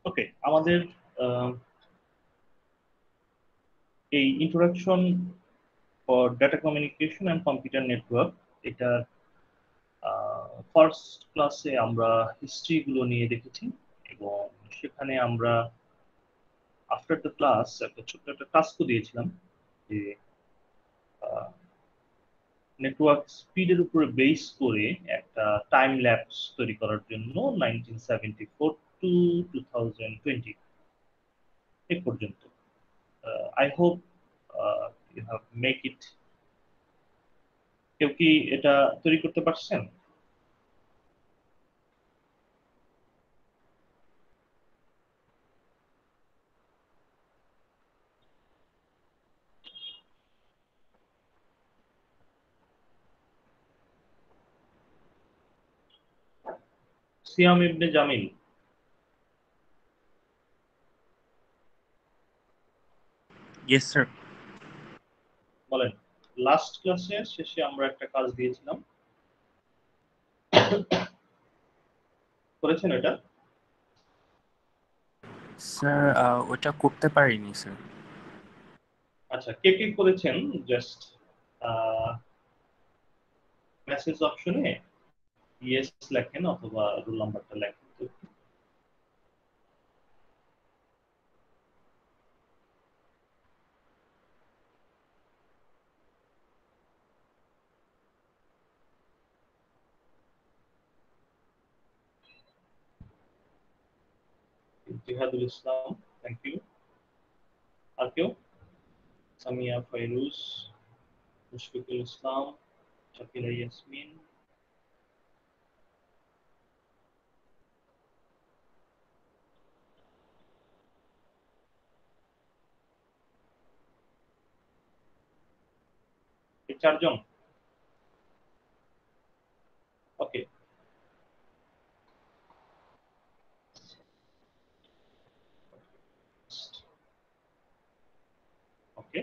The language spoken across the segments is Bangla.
ওকে, আমাদের এই introduction for data communication and computer network, এটা ফার্স্ট ক্লাসে আমরা হিস্ট্রি গুলো নিয়ে দেখেছি এবং সেখানে আমরা আফটার দ্য ক্লাস একটা ছোট্ট একটা টাস্কও দিয়েছিলাম যে নেটওয়ার্ক স্পিডের উপরে বেস করে একটা টাইম ল্যাপস তৈরি করার জন্য 1974 টু 2020 এ পর্যন্ত। I hope you have make it. কেউ কি এটা তৈরি করতে পারছেন? Siam Ibne Jamil, Yes, sir. বলেন। লাস্ট ক্লাসের শেষে আমরা একটা কাজ দিয়েছিলাম, করেছেন এটা? স্যার ওটা করতে পারিনি স্যার। আচ্ছা, কে কে করেছেন জাস্ট মেসেজ অপশনে ইয়েস লেখেন অথবা রোল নাম্বারটা লেখেন। জিহাদুল ইসলাম, থ্যাংক ইউ। আর কেউ? সামিয়া ফাইরুজ, মুশফিকুল ইসলাম, শাকিরা ইয়াসমিন, এই চারজন। ওকে, ওকে।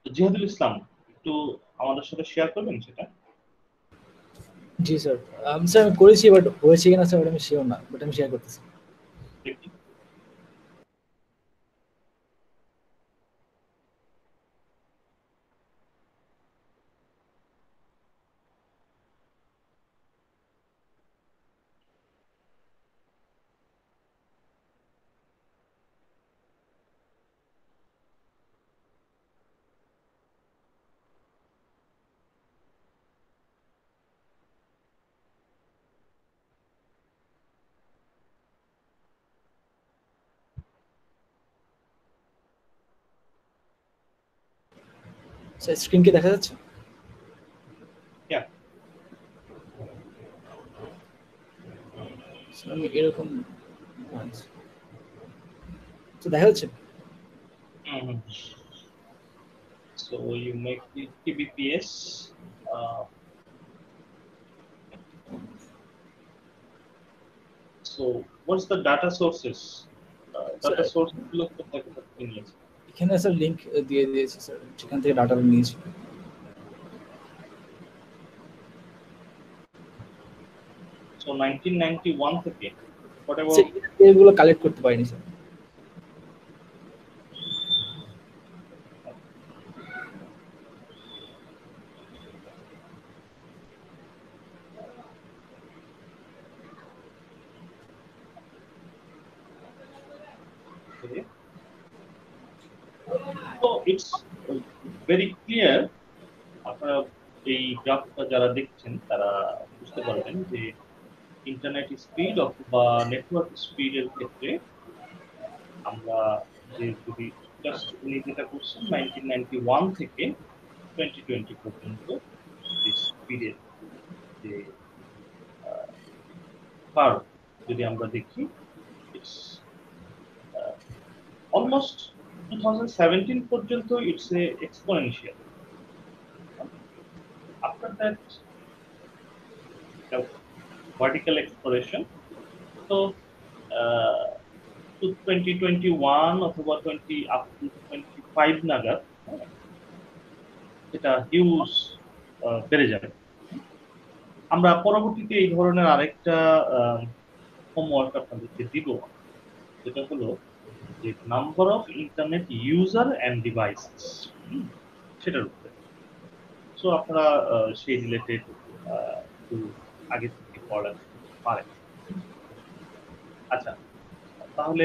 জিহাদুল ইসলাম, একটু আমাদের সাথে শেয়ার করবেন সেটা? জি স্যার, স্যার আমি করেছি, বাট হয়েছে কিনা স্যার আমি শিওর না, বাট আমি শেয়ার করতেছি। দেখি। স্যার স্ক্রিন কি দেখা যাচ্ছে? Yeah. স্যার আমি এরকম তো দেখা যাচ্ছে। So you make the kbps. So what's the data sources? Data source গুলো কোথায় কোথায় থেকে নিয়েছে? এখানে স্যার লিংক দিয়ে দিয়েছি স্যার, সেখান থেকে ডাটা নিয়েছি। So 1991 থেকে whatever এগুলো কালেক্ট করতে পারিনি sir. So it's very clear. আপনারা এই গ্রাফটা যারা দেখছেন তারা বুঝতে পারবেন যে ইন্টারনেট স্পিড অথবা নেটওয়ার্ক স্পিডের ক্ষেত্রে আমরা যে যদি জাস্ট উনি যেটা করছেন 1991 থেকে 2020 পর্যন্ত যে স্পিডের যে কার্ভ যদি আমরা দেখি, ইটস অলমোস্ট 2017 পর্যন্ত it's a exponential. After that, the vertical exploration. So, to 2021 অথবা 20 up to 25 নাগাদ এটা হিউজ বেড়ে যাবে। আমরা পরবর্তীতে এই ধরনের আরেকটা হোমওয়ার্ক আপনাদেরকে দিব, যেটা হলো যে number of internet user and devices, সেটার উপরে। সো আপনারা সেই রিলেটেড একটু আগে থেকে পড়ালেখা করতে পারেন। আচ্ছা, তাহলে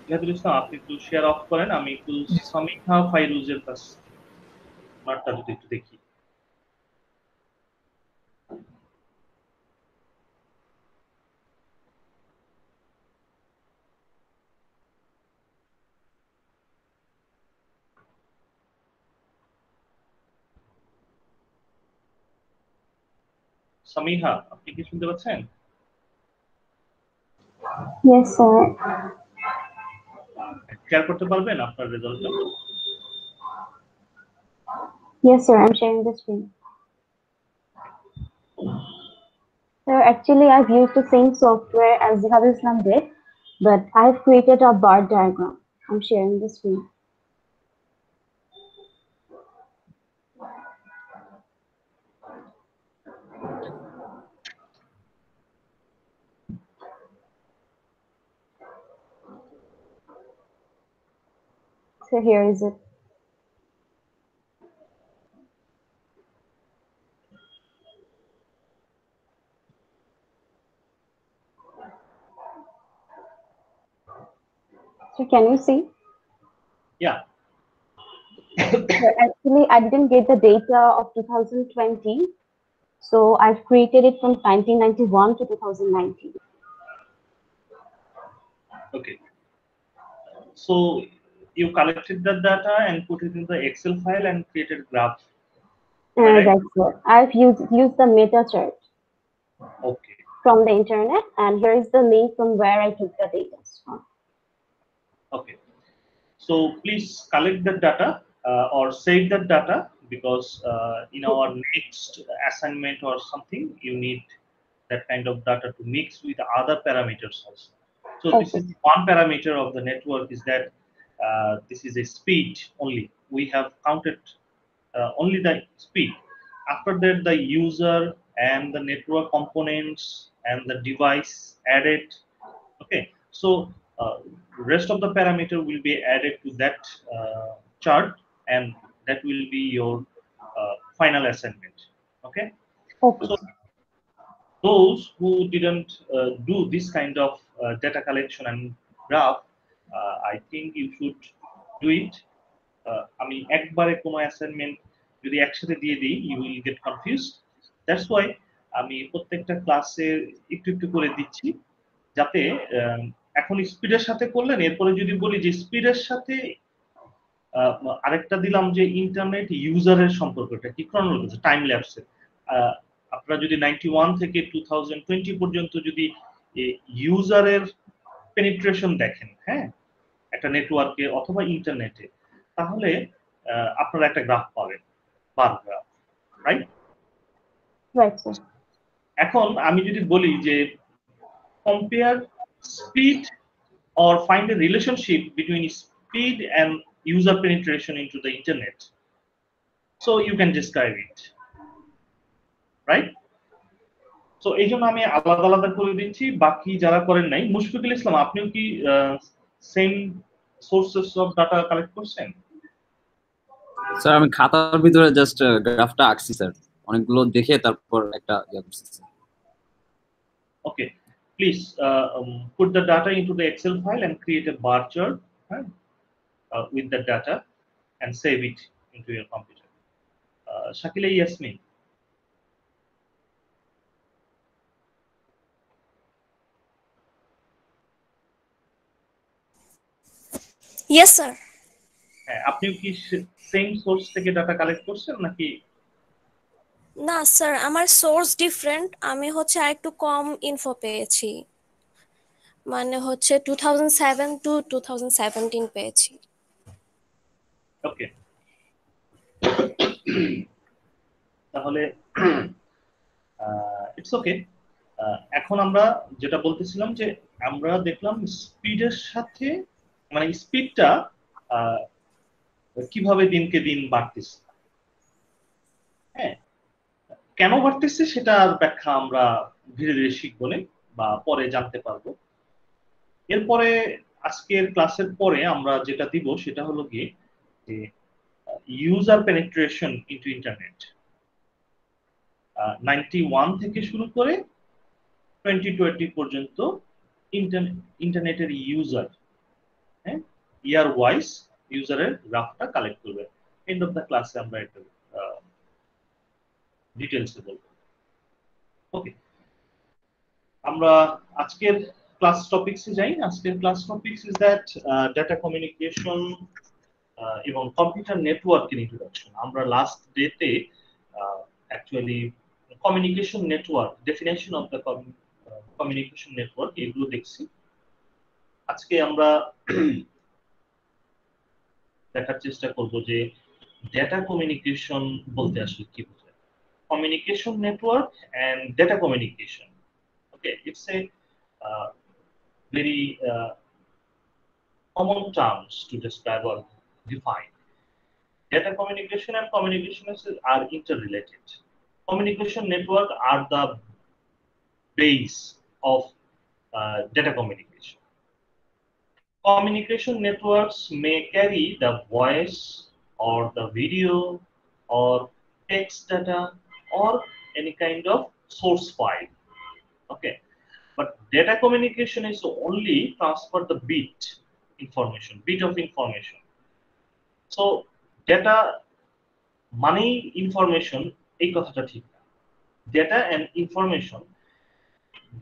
ইহাদুল ইসলাম আপনি একটু শেয়ার অফ করেন, আমি একটু সামিহা ফাইরুজের কাছ মাঠটা যদি একটু দেখি। সামিহা, আপনি কি শুনতে পাচ্ছেন? Yes, sir. শেয়ার করতে পারবেন আপনার রেজাল্টটা? Yes, sir. I'm sharing the screen. Sir, actually, I've used the same software as Jihadul Islam did, but I've created a bar diagram. I'm sharing the screen. So here is it. So can you see? Yeah. So actually, I didn't get the data of 2020. So I've created it from 1991 to 2019. Okay. So you collected the data and put it in the Excel file and created graph. Right? That's what I've used the meta chart Okay. from the internet, and here is the link from where I took the data from. Okay. So please collect the data or save that data, because in our next assignment or something, you need that kind of data to mix with other parameters also. So this is one parameter of the network, is that this is a speed only. We have counted only the speed. After that, the user and the network components and the device added. Okay, so rest of the parameter will be added to that chart, and that will be your final assignment. Okay. Okay. So those who didn't do this kind of data collection and graph, I think you should do it. আমি একবারে কোনো অ্যাসাইনমেন্ট যদি একসাথে দিয়ে দিই, you will get confused. That's why আমি প্রত্যেকটা ক্লাসে একটু একটু করে দিচ্ছি, যাতে এখন স্পিডের সাথে করলেন, এরপরে যদি বলি যে স্পিডের সাথে আরেকটা দিলাম যে ইন্টারনেট ইউজারের সম্পর্কটা কি, ক্রনোলজি টাইম ল্যাপসে আপনারা যদি 91 থেকে 2020 পর্যন্ত যদি ইউজারের পেনিট্রেশন দেখেন, হ্যাঁ, একটা নেটওয়ার্কে অথবা ইন্টারনেটে, তাহলে আপনারা একটা গ্রাফ পাবেন, bar graph, right? Right sir. এখন আমি যদি বলি যে compare speed or find a relationship between speed and user penetration into the internet, so you can describe it, right? So এই জন্য আমি আলাদা আলাদা করে দিচ্ছি, বাকি যারা করেন নাই, মুশফিকুল ইসলাম আপনিও কি same sources of data collect করছেন? স্যার আমি খাতার ভিতরে জাস্ট গ্রাফটা আঁকছি স্যার, অনেকগুলো দেখে তারপর একটা ইয়া করছি। Okay, please put the data into the Excel file and create a bar chart with the data and save it into your computer. Shakila Yasmin. Yes, sir. আপনি কি সেম সোর্স থেকে ডাটা কালেক্ট করছেন নাকি? না স্যার, আমার সোর্স ডিফারেন্ট, আমি হচ্ছে আরেকটু কম ইনফো পেয়েছি, মানে হচ্ছে 2007 টু 2017 পেয়েছি। ওকে, তাহলে ইটস ওকে। এখন আমরা যেটা বলতেছিলাম যে আমরা দেখলাম স্পিডের সাথে, মানে স্পিডটা কিভাবে দিনকে দিন বাড়তেছে, হ্যাঁ, কেন বাড়তেছে সেটার ব্যাখ্যা আমরা ধীরে ধীরে শিখবো না, বা পরে জানতে পারবো। এরপরে আজকের ক্লাসের পরে আমরা যেটা দিব সেটা হলো গিয়ে যে ইউজার পেনিট্রেশন ইনটু ইন্টারনেট 91 থেকে শুরু করে 2020 পর্যন্ত ইন্টারনেটের ইউজার, হ্যাঁ, ইয়ার ওয়াইজ ইউজারের গ্রাফটা কালেক্ট করবে। এন্ড অফ দ্য ক্লাসে আমরা এটা ডিটেইলসে বলবো। ওকে, আমরা আজকের ক্লাস টপিকসে যাই। আজকের class topics is that data communication এবং কম্পিউটার নেটওয়ার্কের ইন্ট্রোডাকশন। আমরা লাস্ট ডেতে actually communication network, definition of the communication network এগুলো দেখছি। আজকে আমরা দেখার চেষ্টা করব যে ডেটা কমিউনিকেশন বলতে আসলে কি বোঝায়। Communication network and data communication, okay, it's a very common terms to describe or define. Data communication and communication are interrelated. Communication network are the base of data communication. Communication networks may carry the voice or the video or text data or any kind of source file. Okay, but data communication is only transfer the bit of information. So data money information এই কথাটা ঠিক না। Data and information,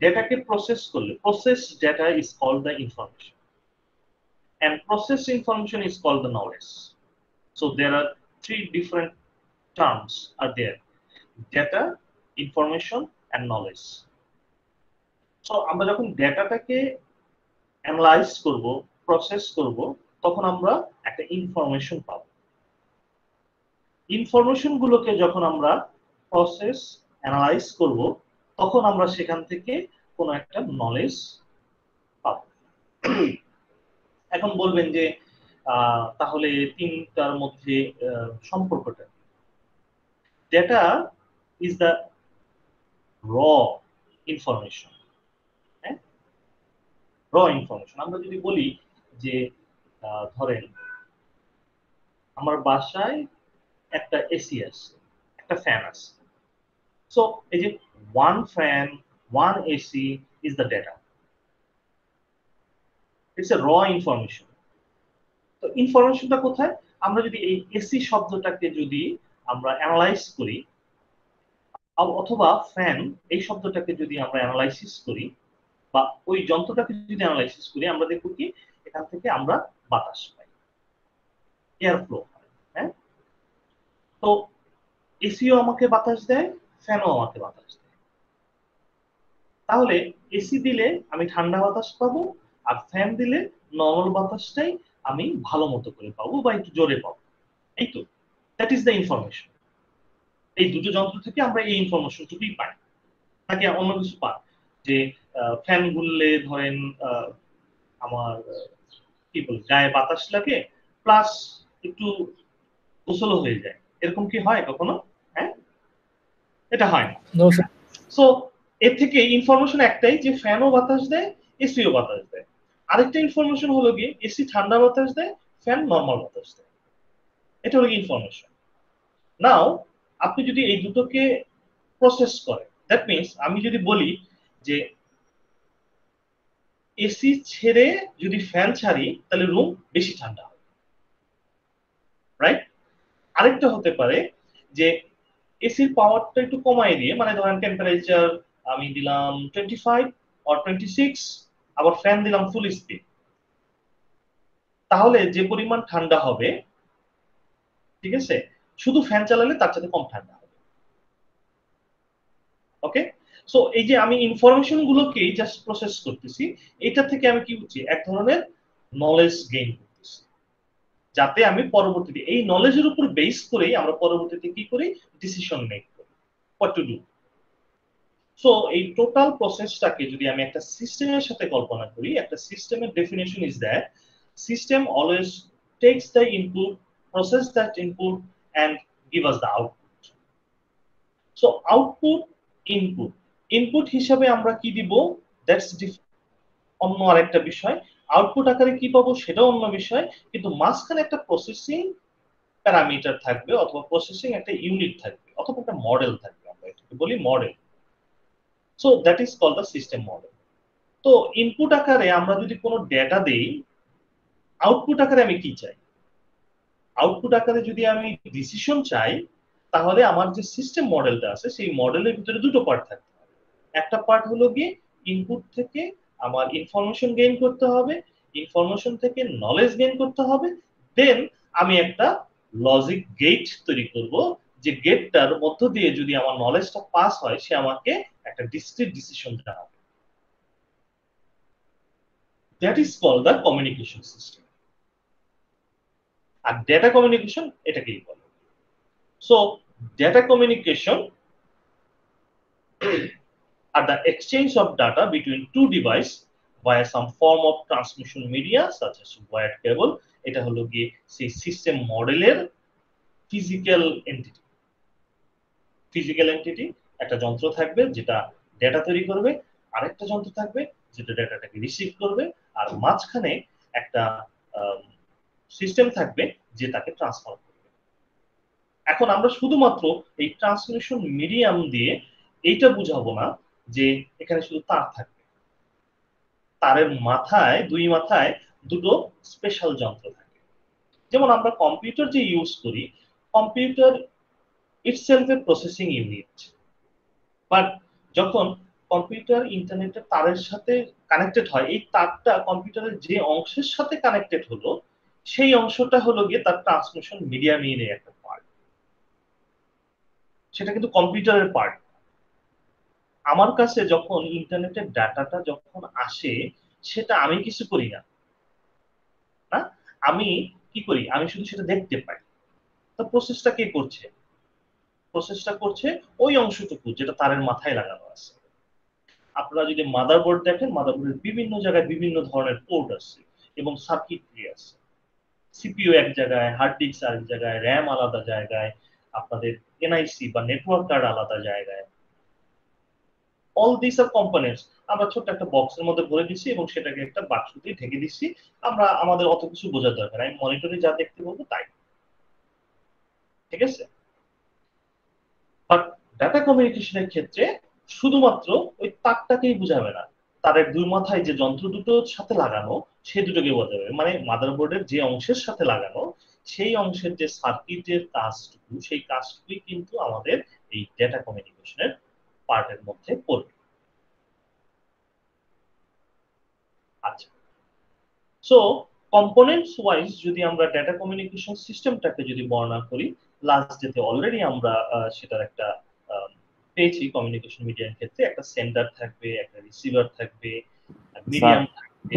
data K process করলে, process data is called the information and process information is called the knowledge. So there are three different terms are there: data, information and knowledge. So আমরা যখন ডেটাটাকে অ্যানালাইজ করব, প্রসেস করব, তখন আমরা একটা ইনফরমেশন পাব। ইনফরমেশন গুলোকে যখন আমরা প্রসেস অ্যানালাইজ করব, তখন আমরা সেখান থেকে কোনো একটা নলেজ পাব। এখন বলবেন যে তাহলে তিনটার মধ্যে সম্পর্কটা, ডেটা ইজ দ্য র ইনফরমেশন। র ইনফরমেশন আমরা যদি বলি যে ধরেন আমার বাসায় একটা এসি আছে, একটা ফ্যান আছে। সো এই যে one fan, one AC is the data, it's a র ইনফরমেশন। তো ইনফরমেশনটা কোথায়? আমরা যদি এই এসি শব্দটাকে যদি আমরা অ্যানালাইজ করি, অথবা ফ্যান এই শব্দটাকে যদি আমরা অ্যানালাইসিস করি, বা ওই যন্ত্রটাকে যদি অ্যানালাইসিস করি, আমরা দেখব কি এখান থেকে আমরা বাতাস পাই, এয়ার ফ্লো হয়। হ্যাঁ, তো এসিও আমাকে বাতাস দেয়, ফ্যানও আমাকে বাতাস দেয়। তাহলে এসি দিলে আমি ঠান্ডা বাতাস পাবো, আর ফ্যান দিলে নরমাল বাতাসটাই আমি ভালো মতো করে পাবো বা একটু জোরে পাবো। এই তো, দ্যাট ইজ দ্য ইনফরমেশন। এই দুটো যন্ত্র থেকে আমরা এই ইনফরমেশনটুকুই পাই, নাকি অন্য কিছু পাই? যে ফ্যান ঘুরলে ধরেন আমার কি বল গায়ে বাতাস লাগে, প্লাস একটু গোসলও হয়ে যায়, এরকম কি হয় কখনো? হ্যাঁ, এটা হয় না। সো এর থেকে ইনফরমেশন একটাই, যে ফ্যানও বাতাস দেয়, এসিও বাতাস দেয়। আরেকটা ইনফরমেশন হলো গিয়ে এসি ঠান্ডা বাতাস দেয়, ফ্যান নর্মাল বাতাস দেয়। এটা হলো ইনফরমেশন। নাও আপনি যদি এই দুটোকে প্রসেস করেন, দ্যাট মিনস আমি যদি বলি যে এসি ছেড়ে যদি ফ্যান ছাড়ি তাহলে রুম বেশি ঠান্ডা হবে, রাইট? আরেকটা হতে পারে যে এসির পাওয়ারটা একটু কমাই দিয়ে, মানে ধরেন টেম্পারেচার আমি দিলাম 25 অর 26, আবার ফ্যান দিলাম ফুল স্পিড, তাহলে যে পরিমাণ ঠান্ডা হবে, ঠিক আছে, শুধু ফ্যান চালালে তার সাথে কম ঠান্ডা হবে। ওকে, সো এই যে আমি ইনফরমেশন গুলোকে জাস্ট প্রসেস করতেছি, এটা থেকে আমি কি হচ্ছে এক ধরনের নলেজ গেইন করতেছি, যাতে আমি পরবর্তীতে এই নলেজের উপর বেস করেই আমরা পরবর্তীতে কি করি, ডিসিশন মেক করি, হোয়াট টু ডু। সো এই টোটাল প্রসেসটাকে যদি আমি একটা সিস্টেমের সাথে কল্পনা করি, একটা সিস্টেমের definition is that system always takes the input, process that input and give us the output. So output, input, input হিসাবে আমরা কি দিব? দ্যাটস অন্য আরেকটা বিষয়। আউটপুট আকারে কি পাবো সেটাও অন্য বিষয়, কিন্তু মাঝখানে একটা প্রসেসিং প্যারামিটার থাকবে অথবা প্রসেসিং একটা ইউনিট থাকবে অথবা একটা মডেল থাকবে, আমরা এটাকে বলি model. So that is called the system model. তো ইনপুট আকারে আমরা যদি কোনো ডেটা দেই, আউটপুট আকারে আমি কি চাই? আউটপুট আকারে যদি আমি ডিসিশন চাই, তাহলে আমার যে সিস্টেম মডেলটা আছে সেই মডেলের ভিতরে দুটো পার্ট থাকবে। একটা পার্ট হলো গিয়ে ইনপুট থেকে আমার ইনফরমেশন গেইন করতে হবে, ইনফরমেশন থেকে নলেজ গেইন করতে হবে, দেন আমি একটা লজিক গেট তৈরি করব, যে গেটটার মধ্য দিয়ে যদি আমার নলেজটা পাস হয় সে আমাকে একটা ডিসক্রিট ডিসিশন জানাবে। That is called the communication system. আর ডেটা কমিউনিকেশন এটাকেই বলে। So data communication are the exchange of data between two devices via some form of transmission media such as wired cable. এটা হলো গিয়ে সেই সিস্টেম মডেলের ফিজিক্যাল এন্টিটি। ফিজিক্যাল এন্টিটি একটা যন্ত্র থাকবে যেটা ডেটা তৈরি করবে, আরেকটা যন্ত্র থাকবে যেটা ডেটাটাকে রিসিভ করবে, আর মাঝখানে একটা সিস্টেম থাকবে যে তাকে ট্রান্সফার করবে। এখন আমরা শুধুমাত্র এই ট্রান্সমিশন মিডিয়াম দিয়ে এইটা বুঝাবো না যে এখানে শুধু তার থাকবে, তারের মাথায় দুই মাথায় দুটো স্পেশাল যন্ত্র থাকে। যেমন আমরা কম্পিউটার যে ইউজ করি, computer itself A processing unit, but যখন কম্পিউটার ইন্টারনেটের তারের সাথে কানেক্টেড হয়, এই তারটা কম্পিউটারের যে অংশের সাথে কানেক্টেড হলো সেই অংশটা হলো গিয়ে তার ট্রান্সমিশন মিডিয়ামের একটা পার্ট, সেটা কিন্তু কম্পিউটারের পার্ট। আমার কাছে যখন ইন্টারনেটের ডাটাটা যখন আসে, সেটা আমি কিছু করি না, না আমি কি করি, আমি শুধু সেটা দেখতে পাই। তো প্রসেসটা কে করছে? প্রসেসটা করছে ওই অংশটুকু যেটা তারের মাথায় লাগানো আছে। আপনারা যদি মাদারবোর্ড দেখেন, মাদারবোর্ডের বিভিন্ন জায়গায় বিভিন্ন ধরনের পোর্ট আছে এবং সার্কিটরি আছে। সিপিইউ এক জায়গায়, হার্ড ডিস্ক আরেক জায়গায়, র্যাম আলাদা জায়গায়, আপনাদের এনআইসি বা নেটওয়ার্ক কার্ড আলাদা জায়গায়। অল দিস আর কম্পোনেন্টস আমরা ছোট্ট একটা বক্সের মধ্যে ভরে দিচ্ছি এবং সেটাকে একটা বাক্স দিয়ে ঢেকে দিচ্ছি। আমরা আমাদের অত কিছু বোঝার দরকার, আমি মনিটরে যা দেখতে বলবো তাই, ঠিক আছে? বাট ডাটা কমিউনিকেশনের ক্ষেত্রে শুধুমাত্র ওই তারটাকেই বুঝাবে না, তারের দুই মাথায় যে যন্ত্র দুটোর সাথে লাগানো সেই দুটোকে বোঝাবে। মানে মাদারবোর্ডের যে অংশের সাথে লাগানো সেই অংশের যে সার্কিটের কাজটুকু, সেই কাজটুকুই কিন্তু আমাদের এই ডেটা কমিউনিকেশনের পার্টের মধ্যে পড়বে। আচ্ছা, সো কম্পোনেন্টস ওয়াইজ যদি আমরা ডেটা কমিউনিকেশন সিস্টেমটাকে যদি বর্ণনা করি, লাস্ট ডেতে অলরেডি আমরা সেটার একটা পেয়েছি। কমিউনিকেশন মিডিয়ার ক্ষেত্রে একটা সেন্ডার থাকবে, একটা রিসিভার থাকবে, মিডিয়াম থাকবে।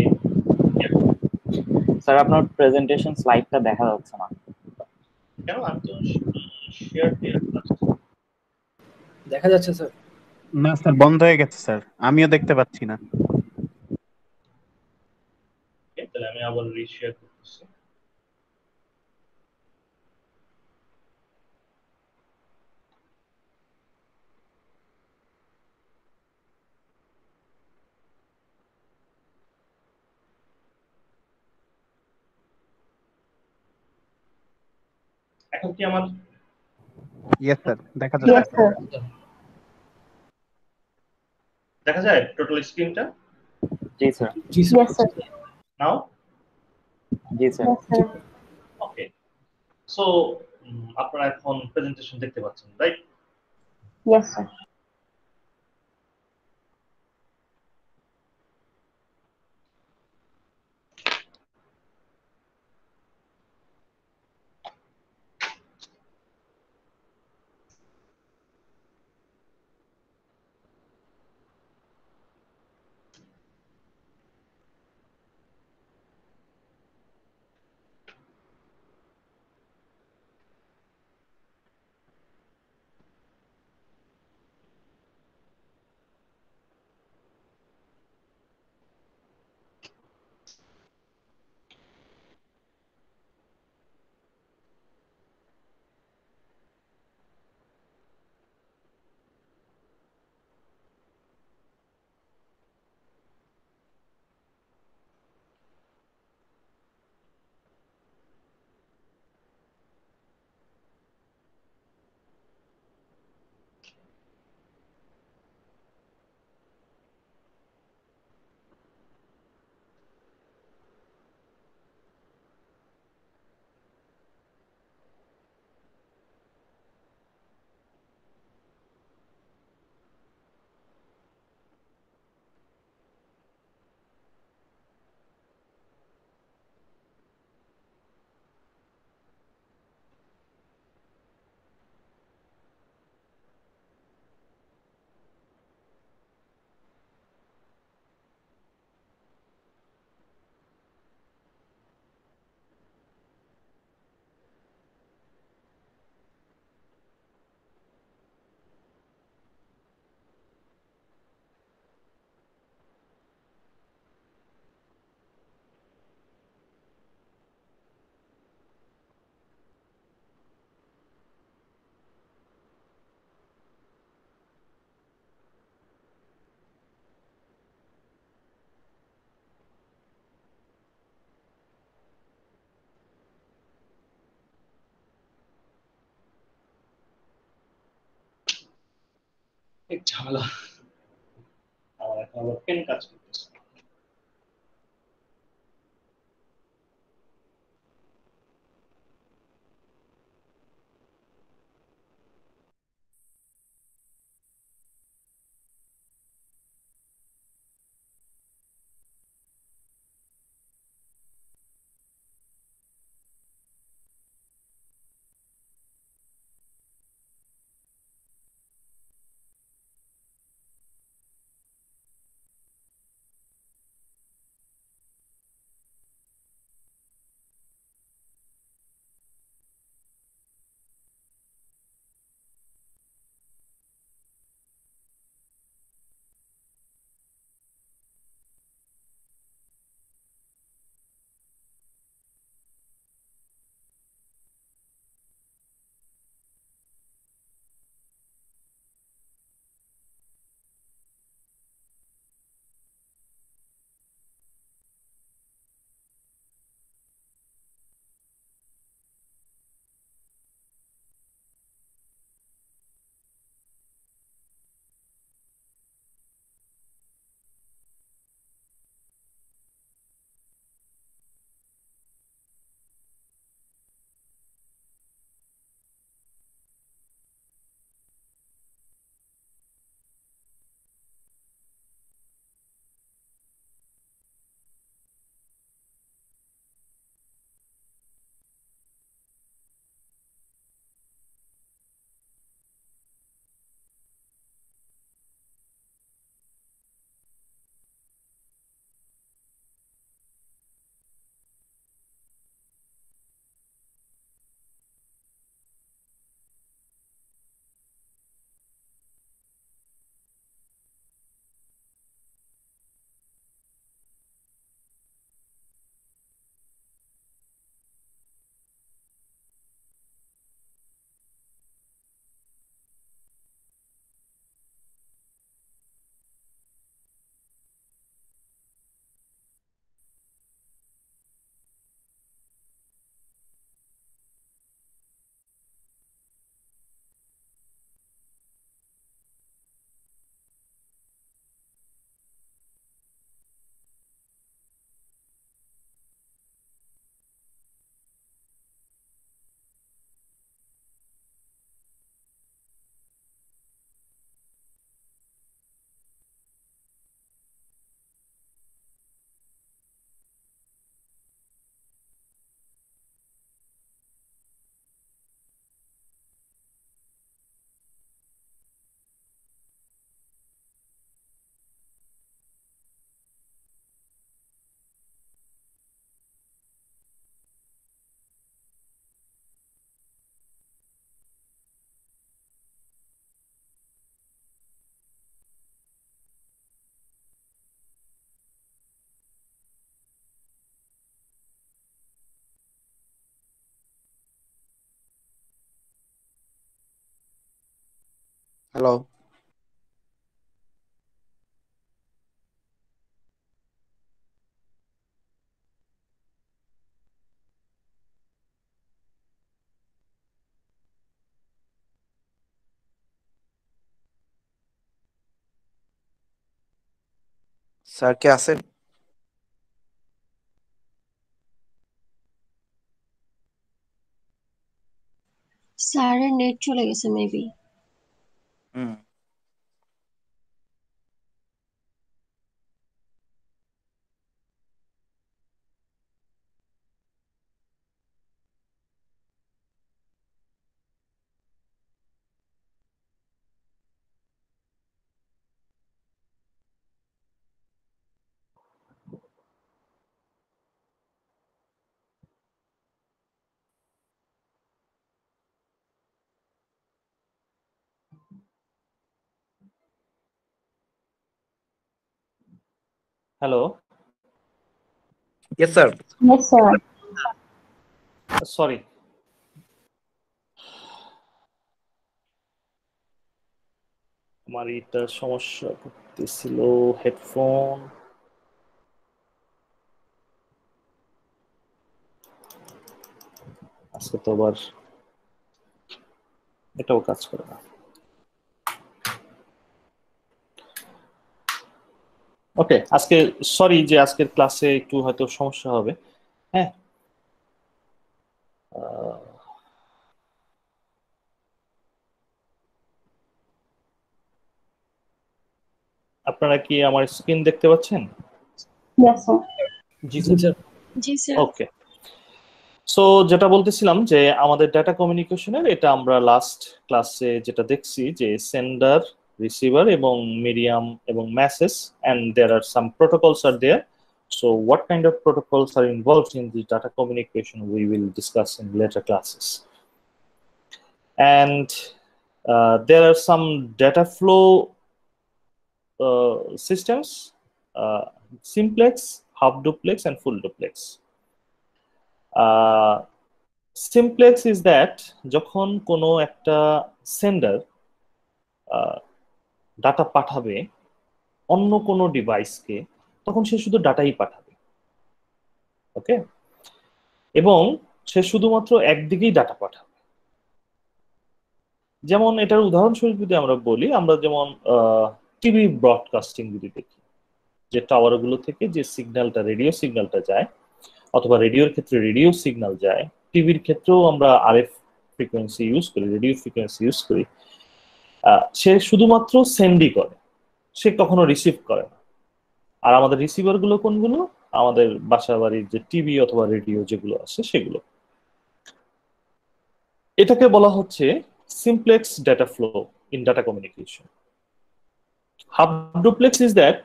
স্যার আপনার প্রেজেন্টেশন স্লাইডটা দেখা যাচ্ছে না। কেন? আমি তো শেয়ার দিয়ে রাখলাম। দেখা যাচ্ছে স্যার। না স্যার, বন্ধ হয়ে গেছে স্যার, আমিও দেখতে পাচ্ছি না। তাহলে আমি আবার রিশেয়ার করতেছি। এখন কি আমার ইয়েস স্যার, দেখা Yes, যাচ্ছে। sir. দেখা যায় টোটাল স্ক্রিনটা? জি স্যার। জি স্যার। Yes, sir. নাও? জি স্যার। Yes, sir. ওকে, সো আপনারা এখন প্রেজেন্টেশন দেখতে পাচ্ছেন, রাইট? Yes, sir. এক ঝামেলা। এখন আবার পেন কাজ করতেছে। হ্যালো, স্যার কে আছেন? স্যারের নেট চলে গেছে maybe. Hmm, hello, yes sir. Yes, sir. Sorry, আমার এটা সমস্যা করতেছিল হেডফোন। আজকে তো আবার এটাও কাজ করে না। ওকে, আজকে সরি যে আজকের ক্লাসে একটু হয়তো সমস্যা হবে। হ্যাঁ, আপনারা কি আমার স্ক্রিন দেখতে পাচ্ছেন? Yes, sir. জি জি স্যার। জি স্যার। ওকে, সো যেটা বলতেছিলাম যে আমাদের ডাটা কমিউনিকেশনের এটা আমরা লাস্ট ক্লাসে যেটা দেখছি যে সেন্ডার, রিসিভার এবং মিডিয়াম এবং message, and there are some protocols are there. So what kind of protocols are involved in the data communication we will discuss in later classes. And there are some data flow systems, simplex, half duplex and full duplex. Simplex is that যখন কোনো একটা সেন্ডার ডাটা পাঠাবে অন্য কোনো ডিভাইসকে, তখন সে শুধু ডাটাই পাঠাবে। ওকে, এবং সে শুধুমাত্র একদিকেই ডাটা পাঠাবে। যেমন এটার উদাহরণস্বরূপ যদি আমরা বলি, আমরা যেমন টিভি ব্রডকাস্টিং যদি দেখি, যে টাওয়ারগুলো থেকে যে সিগন্যালটা, রেডিও সিগন্যালটা যায়, অথবা রেডিওর ক্ষেত্রে রেডিও সিগন্যাল যায়, টিভির ক্ষেত্রেও আমরা আরএফ ফ্রিকোয়েন্সি ইউজ করি, রেডিও ফ্রিকোয়েন্সি ইউজ করি। সে শুধুমাত্র সেন্ডই করে, সে কখনো রিসিভ করে না। আর আমাদের রিসিভার গুলো কোনগুলো? আমাদের বাসা বাড়ির যে টিভি অথবা রেডিও যেগুলো আছে সেগুলো। এটাকে বলা হচ্ছে simplex data flow in data communication. Half duplex is that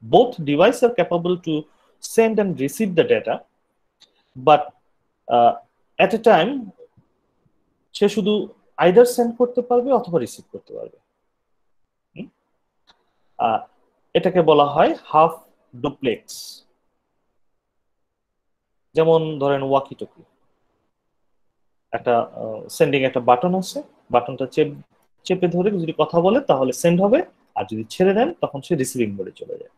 both devices are capable to send and receive the data, but at a time সে শুধু either send করতে পারবে অথবা রিসিভ করতে পারবে। এটাকে বলা হয় হাফ ডুপ্লেক্স। যেমন ধরেন ওয়াকি টকি, একটা সেন্ডিং একটা বাটন আছে, বাটনটা চেপে ধরে যদি কথা বলে তাহলে সেন্ড হবে, আর যদি ছেড়ে দেন তখন সে রিসিভিং মোডে চলে যায়।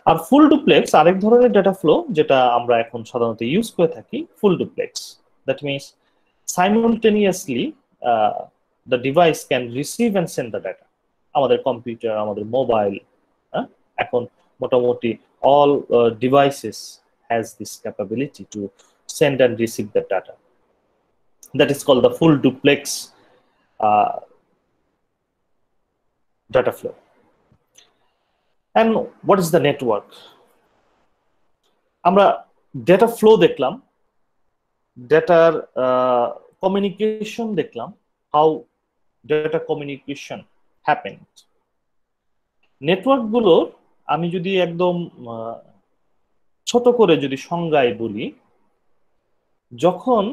আর ফুল ডুপ্লেক্স আরেক ধরনের ডেটা ফ্লো যেটা আমরা এখন সাধারণত ইউজ করে থাকি, full duplex. That means সাইমultaneously the device can receive and send the data. আমাদের কম্পিউটার, আমাদের মোবাইল, এখন মোটামুটি all devices has this capability to send and receive the data. That is called the full duplex data flow. And what is the network? আমরা ডেটা ফ্লো দেখলাম, ডেটার কমিউনিকেশন দেখলাম, how data communication happened. Network গুলোর আমি যদি একদম ছোট করে যদি সংজ্ঞায় বলি, যখন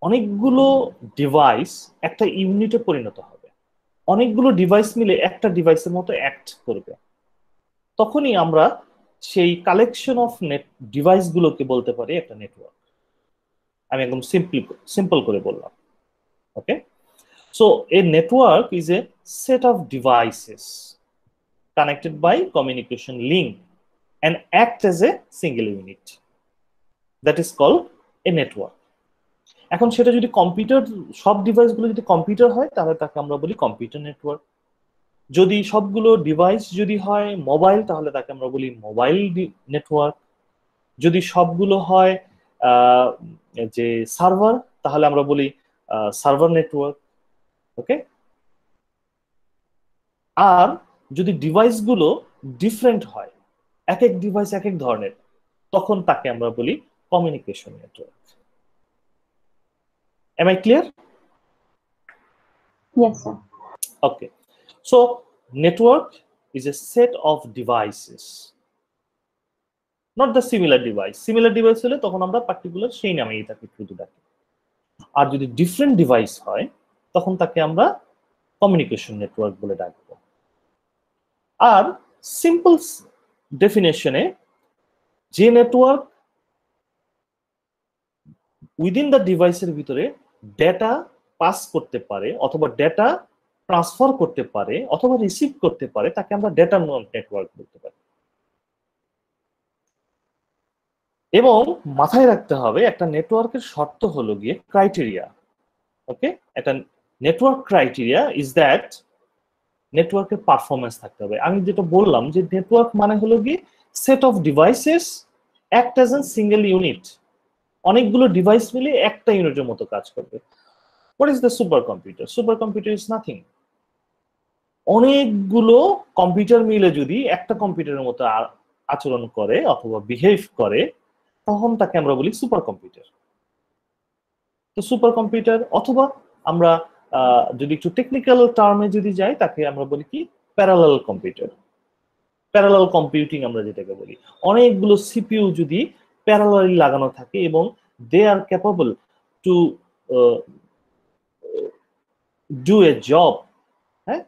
অনেকগুলো ডিভাইস একটা ইউনিটে পরিণত হবে, অনেকগুলো ডিভাইস মিলে একটা ডিভাইসের মতো অ্যাক্ট করবে, তখনই আমরা সেই কালেকশন অফ ডিভাইস গুলোকে বলতে পারি একটা নেটওয়ার্ক। আমি একদম সিম্পল করে বললাম। Okay, so a network is a set of devices connected by communication link and act as a single unit. That is called a network. এখন সেটা যদি কম্পিউটার, সব ডিভাইসগুলো যদি কম্পিউটার হয় তাহলে তাকে আমরা বলি কম্পিউটার নেটওয়ার্ক। যদি সবগুলো ডিভাইস যদি হয় মোবাইল তাহলে তাকে আমরা বলি মোবাইল নেটওয়ার্ক। যদি সবগুলো হয় যে সার্ভার তাহলে আমরা বলি সার্ভার নেটওয়ার্ক। ওকে, আর যদি ডিভাইসগুলো ডিফারেন্ট হয়, এক এক ডিভাইস এক এক ধরনের, তখন তাকে আমরা বলি communication network. Am I clear? Yes, sir. Okay. So network is a set of devices, not the similar device. Similar device হলে তখন আমরা পার্টিকুলার সেই নামেই তাকে শুধু ডাকি। আর যদি ডিফারেন্ট ডিভাইস হয় তখন তাকে আমরা কমিউনিকেশন নেটওয়ার্ক বলে ডাকবো। আর সিম্পল ডেফিনেশনে যে নেটওয়ার্ক উইদিন দ্য ডিভাইসের ভিতরে ডেটা পাস করতে পারে অথবা ডেটা ট্রান্সফার করতে পারে অথবা রিসিভ করতে পারে তাকে আমরা ডেটা নেটওয়ার্ক বলতে পারি। এবং মাথায় রাখতে হবে একটা নেটওয়ার্কের শর্ত হলো গিয়ে ক্রাইটেরিয়া। ওকে, একটা নেটওয়ার্ক ক্রাইটেরিয়া ইজ দ্যাট নেটওয়ার্কের পারফরমেন্স থাকতে হবে। আমি যেটা বললাম যে নেটওয়ার্ক মানে হলো কি set of devices act as a single unit, অনেকগুলো ডিভাইস মিলে একটা ইউনিটের মতো কাজ করবে। What is the super computer? Super computer is nothing. অনেকগুলো কম্পিউটার মিলে যদি একটা কম্পিউটারের মতো আচরণ করে অথবা বিহেভ করে তখন তাকে আমরা বলি সুপার কম্পিউটার। তো সুপার কম্পিউটার অথবা আমরা যদি একটু টেকনিক্যাল টার্মে যদি যাই তাকে আমরা বলি কি প্যারালাল কম্পিউটার। প্যারালাল কম্পিউটিং আমরা যেটাকে বলি, অনেকগুলো সিপিইউ যদি প্যারালালি লাগানো থাকে এবং they are capable to do a job, হ্যাঁ,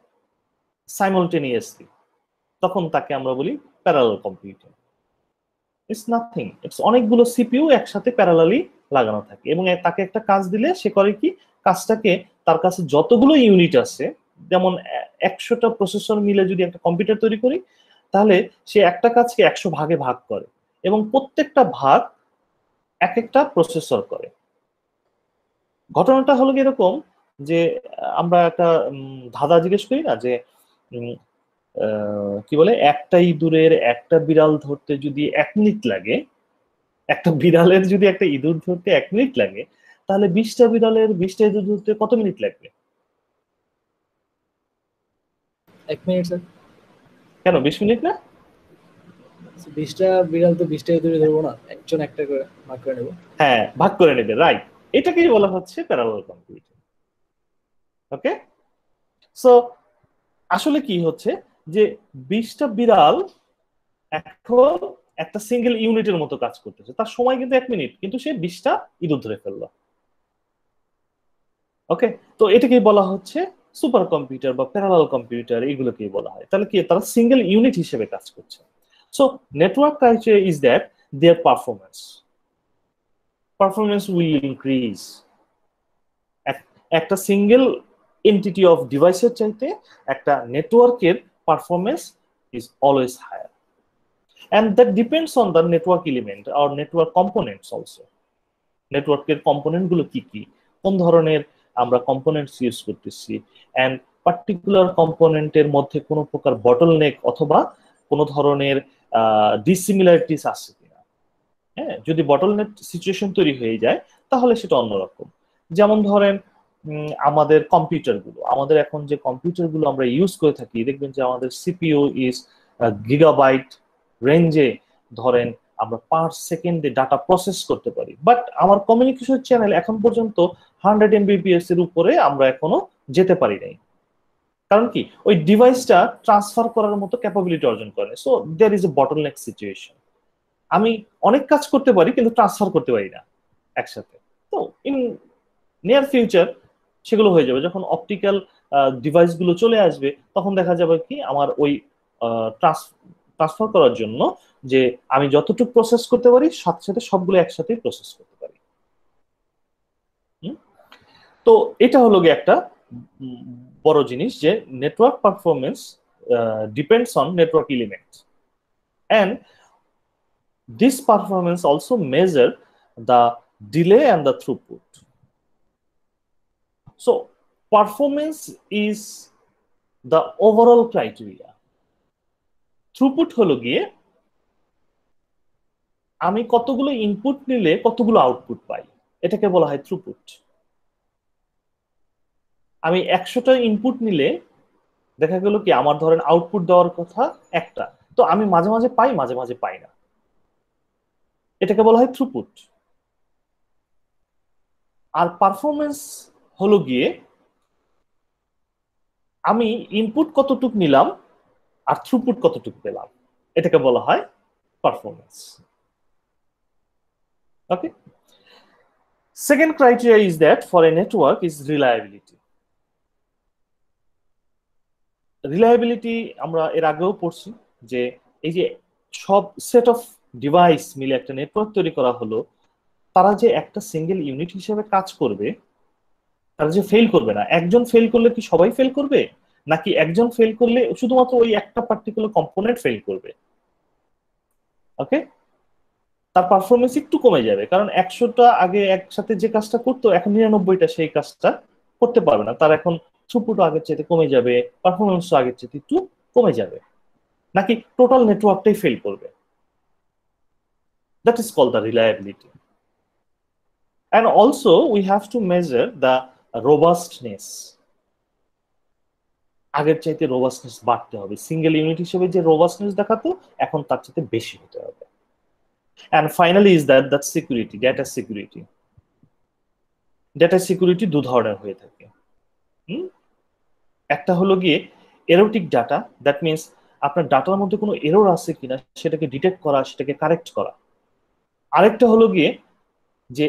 সাইমultaneously, তখন তাকে আমরা বলি parallel computing. It's nothing, it's অনেকগুলো সিপিইউ একসাথে প্যারালালি লাগানো থাকে এবং তাকে একটা কাজ দিলে সে করে কি কাজটাকে তার কাছে যতগুলো ইউনিট আছে, যেমন 100টা প্রসেসর মিলে যদি একটা কম্পিউটার তৈরি করি তাহলে সে একটা কাজকে 100 ভাগে ভাগ করে এবং প্রত্যেকটা ভাগ এক একটা প্রসেসর করে। ঘটনাটা হলো এরকম যে আমরা একটা ধাঁধা জিজ্ঞেস করি না যে কি বলে একটা ইঁদুরের একটা বিড়াল ধরতে যদি 1 মিনিট লাগে, একটা বিড়ালের যদি একটা ইঁদুর ধরতে 1 মিনিট লাগে তাহলে 20টা বিড়ালের 20টা ইঁদুর ধরতে কত মিনিট লাগবে? 1 মিনিট স্যার। কেন 20 মিনিট না? 20টা বিড়াল তো 20টা ইঁদুরে ধরবো না, একজন একটা করে ভাগ করে নেব। হ্যাঁ, ভাগ করে নেবে, রাইট। এটাকেই বলা হচ্ছে প্যারালাল কম্পিউটিং। ওকে, সো আসলে কি হচ্ছে যে 20টা বিড়াল এখন একটা সিঙ্গেল ইউনিটের মতো কাজ করতেছে, তার সময় কিন্তু 1 মিনিট, কিন্তু সে 20টা ইঁদুর ধরে ফেললো। ওকে, তো এটাকেই বলা হচ্ছে সুপার কম্পিউটার বা প্যারালাল কম্পিউটার, এগুলোকেই বলা হয়। তাহলে কি তারা সিঙ্গেল ইউনিট হিসেবে কাজ করছে। So network criteria is that their performance will increase. একটা সিঙ্গেল এন্টিটি অফ ডিভাইসের চাইতে একটা নেটওয়ার্কের performance is always higher, and that depends on the network element or network components also. নেটওয়ার্কের কম্পোনেন্ট গুলো কি কি, কোন ধরনের আমরা কম্পোনেন্টস ইউজ করতেছি, এন্ড পার্টিকুলার কম্পোনেন্টের মধ্যে কোনো প্রকার বটলনেক অথবা কোনো ধরনের ডিসিমিলারিটিস আছে কিনা। হ্যাঁ, যদি বটলনেক সিচুয়েশন তৈরি হয়ে যায় তাহলে সেটা অন্যরকম। যেমন ধরেন আমাদের কম্পিউটারগুলো, আমাদের এখন যে কম্পিউটারগুলো আমরা ইউজ করে থাকি দেখবেন যে আমাদের সিপিইউ ইজ গিগাবাইট রেঞ্জে, ধরেন আমরা 5 সেকেন্ডে ডাটা প্রসেস করতে পারি, বাট আমার কমিউনিকেশন চ্যানেল এখন পর্যন্ত 100 Mbps এর উপরে আমরা এখনো যেতে পারি নাই। কারণ কি ওই ডিভাইসটা ট্রান্সফার করার মতো ক্যাপাবিলিটি অর্জন করে। So there is a bottleneck situation. আমি অনেক কাজ করতে পারি কিন্তু ট্রান্সফার করতে পারি না একসাথে। তো ইন নিয়ার ফিউচার সেগুলো হয়ে যাবে, যখন অপটিক্যাল ডিভাইসগুলো চলে আসবে তখন দেখা যাবে কি আমার ওই ট্রান্সফার করার জন্য যে আমি যতটুকু প্রসেস করতে পারি সাথে সাথে সবগুলো একসাথে প্রসেস করতে পারি। তো এটা হলো গিয়ে একটা বড় জিনিস যে network performance depends on network element, and this performance also measure the delay and the throughput. So performance is the overall criteria. Throughput হলো গিয়ে আমি কতগুলো ইনপুট নিলে কতগুলো আউটপুট পাই, এটাকে বলা হয় থ্রুপুট। আমি 100টা ইনপুট নিলে দেখা গেল কি আমার ধরেন আউটপুট দেওয়ার কথা একটা, তো আমি মাঝে মাঝে পাই মাঝে মাঝে পাই না, এটাকে বলা হয় থ্রুপুট। আর পারফরমেন্স হলো গিয়ে আমি ইনপুট কতটুক নিলাম আর থ্রুপুট কতটুকু পেলাম, এটাকে বলা হয় performance. Okay. Second criteria is that for a network is reliability. Reliability আমরা এর আগেও পড়ছি যে এই যে সব সেট অফ ডিভাইস মিলে একটা নেটওয়ার্ক তৈরি করা হলো, তারা যে একটা সিঙ্গেল ইউনিট হিসেবে কাজ করবে, তারা যে ফেল করবে না। একজন ফেল করলে কি সবাই ফেল করবে, নাকি একজন ফেল করলে শুধুমাত্র ওই একটা পার্টিকুলার কম্পোনেন্ট ফেল করবে? ওকে, তার পারফরমেন্স একটু কমে যাবে, কারণ 100টা আগে একসাথে যে কাজটা করতো এখন 99টা সেই কাজটা করতে পারবে না, তার এখন থ্রুপুট আগের চাইতে কমে যাবে, পারফরমেন্স আগের চাইতে একটু কমে যাবে, নাকি টোটাল নেটওয়ার্কটাই ফেল করবে। That is called the reliability. And also we have to measure the robustness. আগের চাইতে রোবাস্টনেস বাড়তে হবে, সিঙ্গেল ইউনিট হিসেবে যে রোবাস্টনেস দেখাতো এখন তার চাইতে বেশি হতে হবে। And finally is that security, data security. Data security দু ধরনের হয়ে থাকে। একটা হলো গিয়ে এরোটিক ডাটা, দ্যাট মিনস আপনার ডাটার মধ্যে কোনো এরর আছে কিনা সেটাকে ডিটেক্ট করা, সেটাকে কারেক্ট করা। আরেকটা হলো গিয়ে যে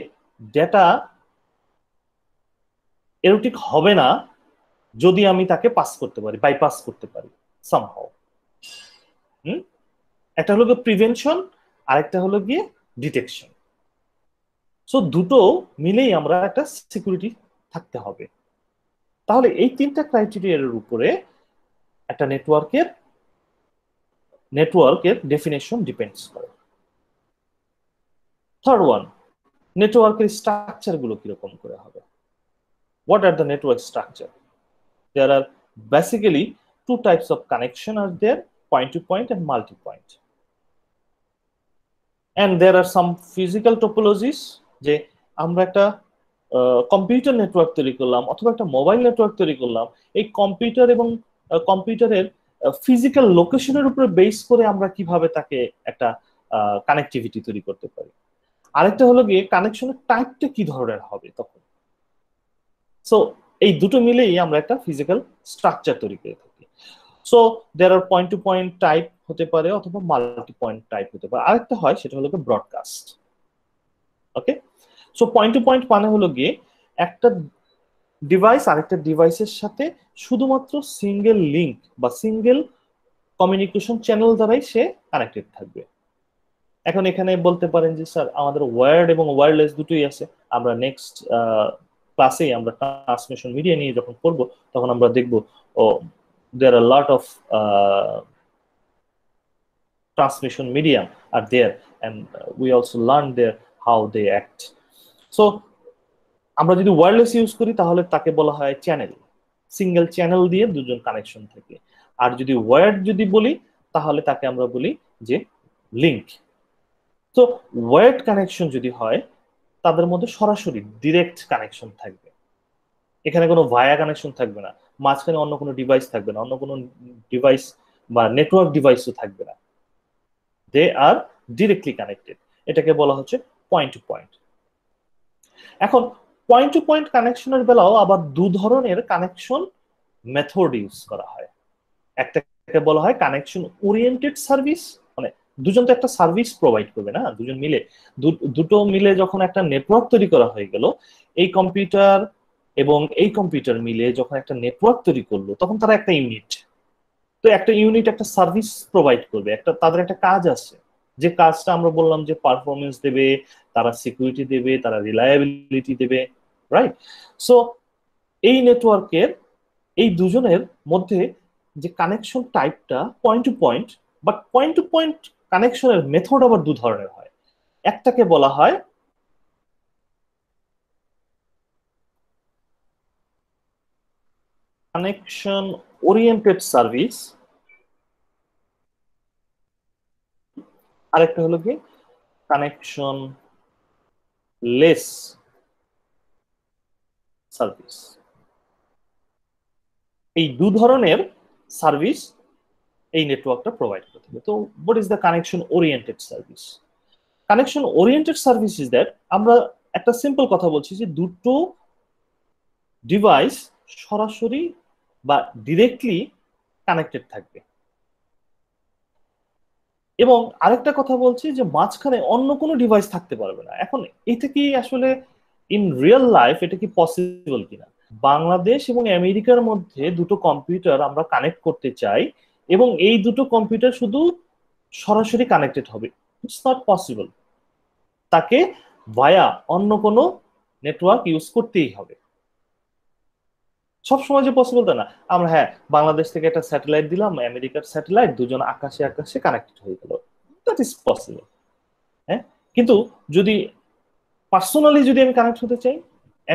ডেটা এরোটিক হবে না যদি আমি তাকে পাস করতে পারি, বাইপাস করতে পারি সামহাউ। একটা হলো গিয়ে প্রিভেনশন, আরেকটা হলো গিয়ে ডিটেকশন। সো দুটো মিলেই আমরা একটা সিকিউরিটি থাকতে হবে। তাহলে এই তিনটা ক্রাইটেরিয়ার উপরে একটা নেটওয়ার্কের ডেফিনেশন ডিপেন্ডস করে। থার্ড ওয়ান, নেটওয়ার্কের স্ট্রাকচার গুলো কিরকম করে হবে। What are the network structure? There are basically two types of connection are there, point to point and multi-point. And there are some physical topologies, যে আমরা একটা কম্পিউটার নেটওয়ার্ক তৈরি করলাম অথবা একটা মোবাইল নেটওয়ার্ক তৈরি করলাম, এই কম্পিউটার এবং কম্পিউটারের ফিজিক্যাল লোকেশনের উপরে বেস করে আমরা কিভাবে তাকে একটা কানেক্টিভিটি তৈরি করতে পারি। আরেকটা হলো গিয়ে কানেকশনের টাইপটা কি ধরনের হবে তখন। সো এই দুটো মিলেই আমরা একটা ফিজিক্যাল স্ট্রাকচার তৈরি করে থাকি। So there are point to point type হতে পারে অথবা মাল্টি পয়েন্ট টাইপ হতে পারে। আরেকটা হয় সেটা হলো broadcast. Okay, so point to point মানে হলো গিয়ে একটা ডিভাইস আরেকটা ডিভাইসের সাথে শুধুমাত্র সিঙ্গেল লিংক বা সিঙ্গেল কমিউনিকেশন চ্যানেল দ্বারাই সে কানেক্টেড থাকবে। এখন এখানে বলতে পারেন যে স্যার আমাদের ওয়্যার্ড এবং ওয়্যারলেস দুটোই আছে। আমরা নেক্সট ক্লাসে আমরা ট্রান্সমিশন মিডিয়া নিয়ে যখন পড়বো তখন আমরা দেখবো there are a lot of transmission medium are there and we also learn there how they act. So আমরা যদি ওয়্যারলেস ইউজ করি তাহলে তাকে বলা হয় চ্যানেল, সিঙ্গেল চ্যানেল দিয়ে দুজন কানেকশন থাকে। আর যদি ওয়্যার্ড যদি বলি তাহলে তাকে আমরা বলি যে লিংক। তো ওয়্যার্ড কানেকশন যদি হয় তাদের মধ্যে সরাসরি ডিরেক্ট কানেকশন থাকবে, এখানে কোনো ভায়া কানেকশন থাকবে না, মাঝখানে অন্য কোনো ডিভাইস থাকবে না, অন্য কোনো ডিভাইস বা নেটওয়ার্ক ডিভাইসও থাকবে না। দে আর ডিরেক্টলি কানেক্টেড, এটাকে বলা হচ্ছে পয়েন্ট টু পয়েন্ট। এখন পয়েন্ট টু পয়েন্ট কানেকশনের বেলাও আবার দু ধরনের কানেকশন মেথড ইউজ করা হয়। একটাকে বলা হয় কানেকশন ওরিয়েন্টেড সার্ভিস, মানে দুজন তো একটা সার্ভিস প্রোভাইড করবে না, দুজন মিলে দুটো মিলে যখন একটা নেটওয়ার্ক তৈরি করা হয়ে গেল, এই কম্পিউটার এবং এই কম্পিউটার মিলে যখন একটা নেটওয়ার্ক তৈরি করলো তখন তারা একটা ইউনিট। তো একটা ইউনিট একটা সার্ভিস প্রোভাইড করবে, তাদের একটা কাজ আছে, যে কাজটা আমরা বললাম যে পারফরমেন্স দেবে, তারা সিকিউরিটি দেবে, তারা রিলায়েবিলিটি দেবে, রাইট? সো এই নেটওয়ার্কের এই দুজনের মধ্যে যে কানেকশন টাইপটা point to point, but point to point কানেকশনের মেথড আবার দু ধরনের হয়। একটাকে বলা হয় কানেকশন ওরিয়েন্টেড সার্ভিস, আরেকটা হলো কি কানেকশন লেস সার্ভিস। এই দু ধরনের সার্ভিস এই নেটওয়ার্কটা প্রোভাইড করে থাকে। তো what is the connection oriented service? Connection oriented service is that, আমরা একটা সিম্পল কথা বলছি যে দুটো ডিভাইস সরাসরি বা ডিরেক্টলি কানেক্টেড থাকবে, এবং আরেকটা কথা বলছি যে মাঝখানে অন্য কোনো ডিভাইস থাকতে পারবে না। এখন এটা কি আসলে ইন রিয়েল লাইফ এটা কি পসিবল কিনা? বাংলাদেশ এবং আমেরিকার মধ্যে দুটো কম্পিউটার আমরা কানেক্ট করতে চাই এবং এই দুটো কম্পিউটার শুধু সরাসরি কানেক্টেড হবে, ইটস নট পসিবল। তাকে ভায়া অন্য কোনো নেটওয়ার্ক ইউজ করতেই হবে। সবসময় যে পসিবল তা না। আমরা হ্যাঁ বাংলাদেশ থেকে একটা স্যাটেলাইট দিলাম, আমেরিকার স্যাটেলাইট, দুজন আকাশে আকাশে কানেক্টেড হয়ে গেল, দ্যাট ইজ পসিবল। হ্যাঁ, কিন্তু যদি পার্সোনালি যদি আমি কানেক্ট হতে চাই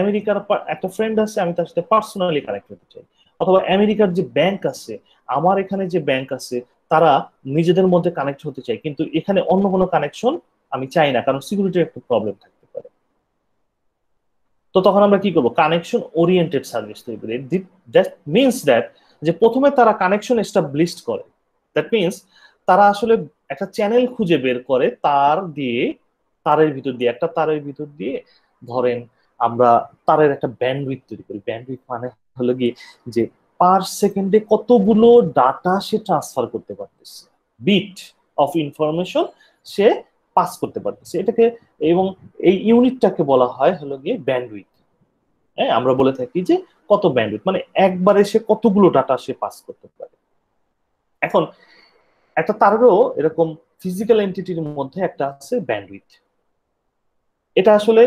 আমেরিকার একটা ফ্রেন্ড আছে, আমি তার সাথে পার্সোনালি কানেক্ট হতে চাই, অথবা আমেরিকার যে ব্যাংক আছে, আমার এখানে যে ব্যাংক আছে, তারা নিজেদের মধ্যে কানেক্ট হতে চায়, কিন্তু এখানে অন্য কোনো কানেকশন আমি চাই না, কারণ সিকিউরিটির একটা প্রবলেম থাকতে পারে। তো তখন আমরা কি করবো? কানেকশন ওরিয়েন্টেড সার্ভিস তৈরি করি। দ্যাট মিনস দ্যাট যে প্রথমে তারা কানেকশন এস্টাবলিশড করে, দ্যাট মিনস তারা আসলে একটা চ্যানেল খুঁজে বের করে, তারের ভিতর দিয়ে ধরেন আমরা তারের একটা ব্যান্ডউইথ তৈরি করি। ব্যান্ডউইথ মানে হলো গিয়ে যে পার সেকেন্ডে কতগুলো ডাটা সে ট্রান্সফার করতে পারতেছে, বিট অফ ইনফরমেশন সে পাস করতে পারতেছে এটাকে, এবং এই ইউনিটটাকে বলা হয় হলো গিয়ে ব্যান্ডউইথ। হ্যাঁ, আমরা বলে থাকি যে কত ব্যান্ডউইথ, মানে একবারে সে কতগুলো ডাটা সে পাস করতে পারে। এখন একটা তারেরও এরকম ফিজিক্যাল এন্টিটির মধ্যে একটা আছে ব্যান্ডউইথ। এটা আসলে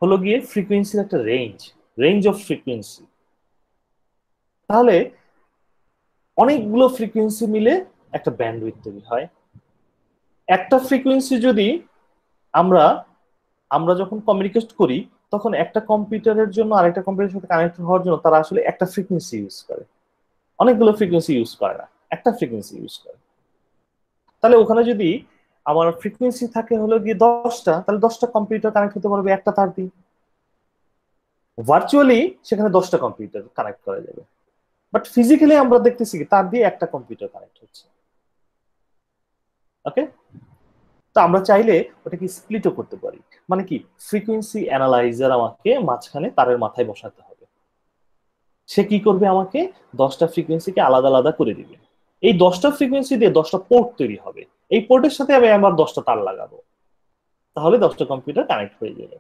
হলো গিয়ে ফ্রিকোয়েন্সির একটা রেঞ্জ অফ ফ্রিকোয়েন্সি। তাহলে অনেকগুলো ফ্রিকোয়েন্সি মিলে একটা ব্যান্ডউইথ তৈরি হয়। একটা ফ্রিকোয়েন্সি যদি আমরা যখন কমিউনিকেট করি, তখন একটা কম্পিউটারের জন্য আরেকটা কম্পিউটারের সাথে কানেক্ট হওয়ার জন্য তারা আসলে একটা ফ্রিকোয়েন্সি ইউজ করে, অনেকগুলো ফ্রিকোয়েন্সি ইউজ করে না, একটা ফ্রিকোয়েন্সি ইউজ করে। তাহলে ওখানে যদি আমার ফ্রিকোয়েন্সি থাকে হলো গিয়ে 10টা, তাহলে 10টা কম্পিউটার কানেক্ট হতে পারবে একটা তার দিয়ে। ভার্চুয়ালি সেখানে 10টা কম্পিউটার কানেক্ট করা যাবে, বাট ফিজিক্যালি আমরা দেখতেছি কি তার দিয়ে একটা কম্পিউটার কানেক্ট হচ্ছে। ওকে, তো আমরা চাইলে ওটাকে স্প্লিটও করতে পারি। মানে কি, ফ্রিকোয়েন্সি অ্যানালাইজার আমাকে মাঝখানে তারের মাথায় বসাতে হবে। সে কি করবে, আমাকে 10টা ফ্রিকোয়েন্সিকে আলাদা আলাদা করে দিবে। এই 10টা ফ্রিকোয়েন্সি দিয়ে 10টা পোর্ট তৈরি হবে, এই পোর্টের সাথে আমি আবার 10টা তার লাগাবো, তাহলে 10টা কম্পিউটার কানেক্ট হয়ে যাবে।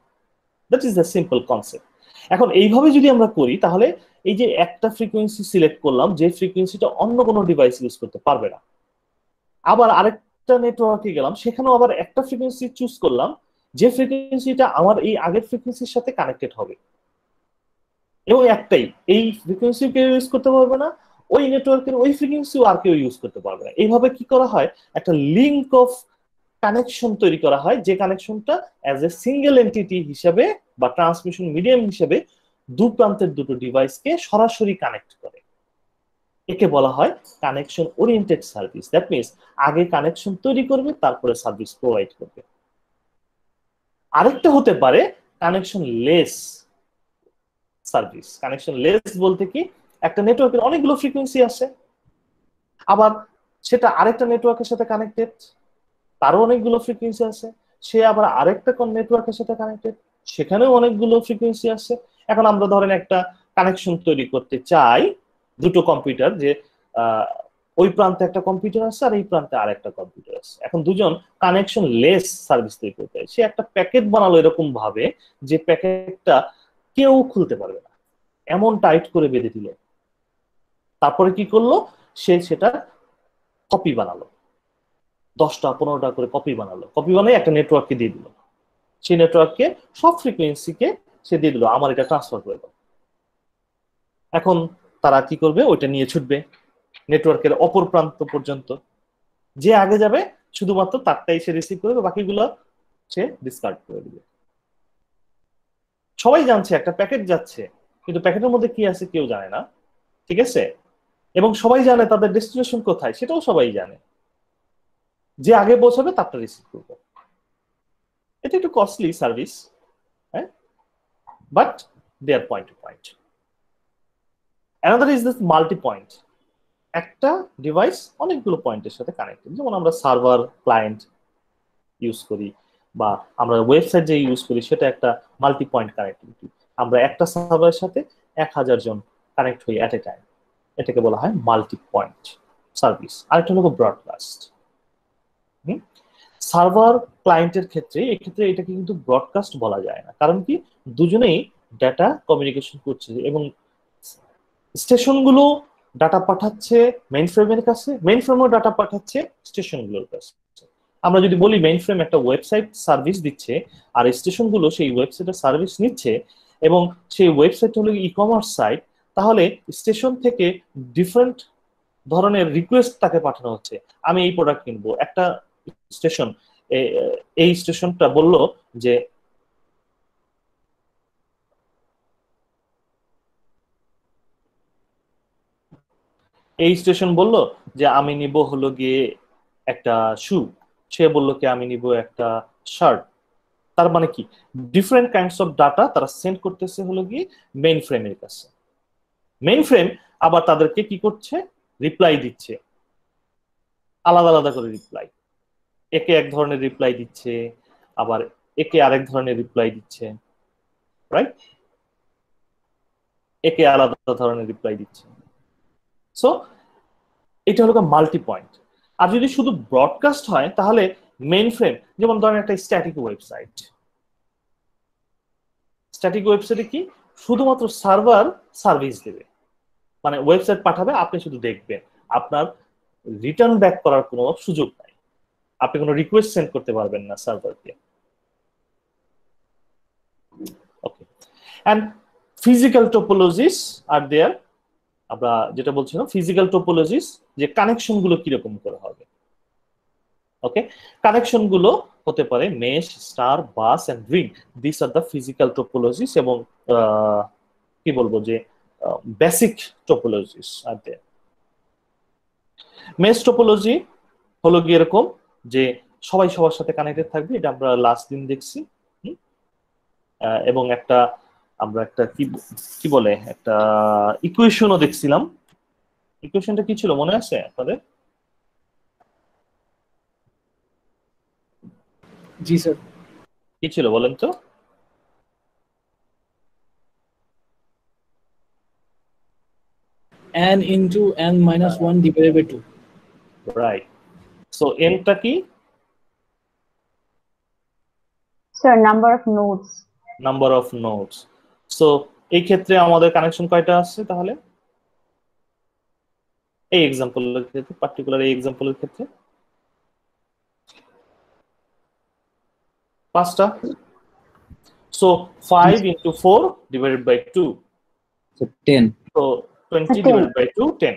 That is the simple concept. এখন এইভাবে যদি আমরা করি, তাহলে এই যে একটা ফ্রিকোয়েন্সি সিলেক্ট করলাম, যে ফ্রিকোয়েন্সিটা অন্য কোনো ডিভাইস ইউজ করতে পারবে না, আবার আরেকটা নেটওয়ার্কে গেলাম, সেখানেও আবার একটা ফ্রিকোয়েন্সি চুজ করলাম, যে ফ্রিকোয়েন্সিটা আমার এই আগের ফ্রিকোয়েন্সির সাথে কানেক্টেড হবে, এবং একটাই, এই ফ্রিকোয়েন্সি কেউ ইউজ করতে পারবে না, ওই নেটওয়ার্কের ওই ফ্রিকোয়েন্সিও আর কেউ ইউজ করতে পারবে না। এইভাবে কি করা হয়, একটা লিঙ্ক অফ কানেকশন তৈরি করা হয়, যে কানেকশনটা অ্যাজ এ সিঙ্গেল এন্টিটি হিসেবে বা ট্রান্সমিশন মিডিয়াম হিসেবে দু প্রান্তের দুটো ডিভাইসকে সরাসরি কানেক্ট করে। একে বলা হয় connection oriented service. That means আগে কানেকশন তৈরি করবে, তারপরে সার্ভিস প্রোভাইড করবে। আরেকটা হতে পারে connection less service. Connection less বলতে কি, একটা নেটওয়ার্কের অনেকগুলো ফ্রিকোয়েন্সি আছে, আবার সেটা আরেকটা নেটওয়ার্কের সাথে কানেক্টেড, তারও অনেকগুলো ফ্রিকোয়েন্সি আছে, সে আবার আরেকটা কোন নেটওয়ার্কের সাথে কানেক্টেড, সেখানেও অনেকগুলো ফ্রিকোয়েন্সি আছে। এখন আমরা ধরেন একটা কানেকশন তৈরি করতে চাই, দুটো কম্পিউটার, যে ওই প্রান্তে একটা কম্পিউটার আছে আর এই প্রান্তে আরেকটা কম্পিউটার আছে। এখন দুজন কানেকশন লেস সার্ভিস তৈরি করতে চাই, সে একটা প্যাকেট বানালো এরকম ভাবে যে প্যাকেটটা কেউ খুলতে পারবে না, এমন টাইট করে বেঁধে দিল। তারপরে কি করলো, সে সেটা কপি বানালো, 10টা 15টা করে কপি বানালো, কপি বানিয়ে একটা নেটওয়ার্ককে দিয়ে দিল, সেই নেটওয়ার্ককে সব ফ্রিকোয়েন্সিকে সে দিয়ে দিল, আমার এটা ট্রান্সফার করে দাও। এখন তারা কি করবে, ওইটা নিয়ে ছুটবে নেটওয়ার্কের অপর প্রান্ত পর্যন্ত, যে আগে যাবে শুধুমাত্র তারটাই সে রিসিভ করবে, বাকিগুলো সে ডিসকার্ড করে দিবে। সবাই জানছে একটা প্যাকেট যাচ্ছে, কিন্তু প্যাকেটের মধ্যে কি আছে কেউ জানে না, ঠিক আছে? এবং সবাই জানে তাদের ডেস্টিনেশন কোথায়, সেটাও সবাই জানে, যে আগে পৌঁছাবে তারটা রিসিভ করবে। এটা একটু কস্টলি সার্ভিস, হ্যাঁ, but they are point to point. Another is this multi point. একটা ডিভাইস অনেকগুলো পয়েন্টের সাথে কানেক্টেড, যেমন আমরা সার্ভার ক্লায়েন্ট ইউজ করি বা আমরা ওয়েবসাইট যে ইউজ করি, সেটা একটা মাল্টি পয়েন্ট কানেক্টিভিটি। আমরা একটা সার্ভারের সাথে 1000 জন কানেক্ট হই অ্যাট এ টাইম, এটাকে বলা হয় মাল্টি পয়েন্ট সার্ভিস। আরেকটা হলো ব্রডকাস্ট। সার্ভার ক্লায়েন্টের ক্ষেত্রে এক্ষেত্রে এটাকে কিন্তু ব্রডকাস্ট বলা যায় না, কারণ কি, দুজনেই ডাটা কমিউনিকেশন করছে, এবং স্টেশনগুলো ডাটা পাঠাচ্ছে মেইন ফ্রেমের কাছে, মেইন ফ্রেমও ডাটা পাঠাচ্ছে স্টেশনগুলোর কাছে। আমরা যদি বলি মেইন ফ্রেম একটা ওয়েবসাইট সার্ভিস দিচ্ছে, আর স্টেশনগুলো সেই ওয়েবসাইটের সার্ভিস নিচ্ছে, এবং সেই ওয়েবসাইট হলো ই কমার্স সাইট, তাহলে স্টেশন থেকে ডিফারেন্ট ধরনের রিকোয়েস্ট তাকে পাঠানো হচ্ছে, আমি এই প্রোডাক্ট কিনবো। একটা স্টেশন, এই স্টেশনটা বলল যে এই স্টেশন বলল যে আমি নিব হলো গিয়ে একটা শু, সে বলল কি আমি নিব একটা শার্ট। তার মানে কি ডিফারেন্ট কাইন্ডস অফ ডাটা তারা সেন্ড করতেছে হলো গিয়ে মেইন ফ্রেমের কাছে। মেইন ফ্রেম আবার তাদেরকে কি করছে, রিপ্লাই দিচ্ছে, আলাদা আলাদা করে রিপ্লাই। একে এক ধরনের রিপ্লাই দিচ্ছে, আবার একে আরেক ধরনের রিপ্লাই দিচ্ছে, রাইট? একে আলাদা ধরনের রিপ্লাই দিচ্ছে। সো এটা হলো মাল্টি পয়েন্ট। আর যদি শুধু ব্রডকাস্ট হয় তাহলে মেইন ফ্রেম, যেমন ধরেন একটা স্ট্যাটিক ওয়েবসাইট, স্ট্যাটিক ওয়েবসাইটে কি শুধুমাত্র সার্ভার সার্ভিস দেবে, মানে ওয়েবসাইট পাঠাবে, আপনি শুধু দেখবেন, আপনার রিটার্ন ব্যাক করার কোনো সুযোগ নাই, আপনি কোনো রিকোয়েস্ট সেন্ড করতে পারবেন না সার্ভারকে। ওকে, এন্ড ফিজিক্যাল টোপোলজিস আর দেয়ার। আমরা যেটা বলছিলাম ফিজিক্যাল টোপোলজিস, যে কানেকশন গুলো কিরকম করে হবে। ওকে, কানেকশন গুলো হতে পারে mesh, star, bus and ring. This are the physical topologies, এবং কি বলবো যে basic topologies are there. Mesh topology হলো গিয়ে এরকম যে সবাই সবার সাথে কানেক্টেড থাকবে, এটা আমরা লাস্ট দিন দেখছি। এবং একটা আমরা একটা কি বলে একটা ইকুয়েশনও দেখছিলাম। ইকুয়েশনটা কি ছিল মনে আছে আপনাদের? জি স্যার। কি ছিল বলেন তো? n into n minus 1 divided by 2. Right. So n টা কি? Sir, number of nodes. Number of nodes. So এই ক্ষেত্রে আমাদের কানেকশন কয়টা আছে তাহলে? এই এক্সাম্পলের ক্ষেত্রে, পার্টিকুলার এই এক্সাম্পলের ক্ষেত্রে 5টা। So 5 into 4 divided by 2, So 10. so 20 divided by 2, 10।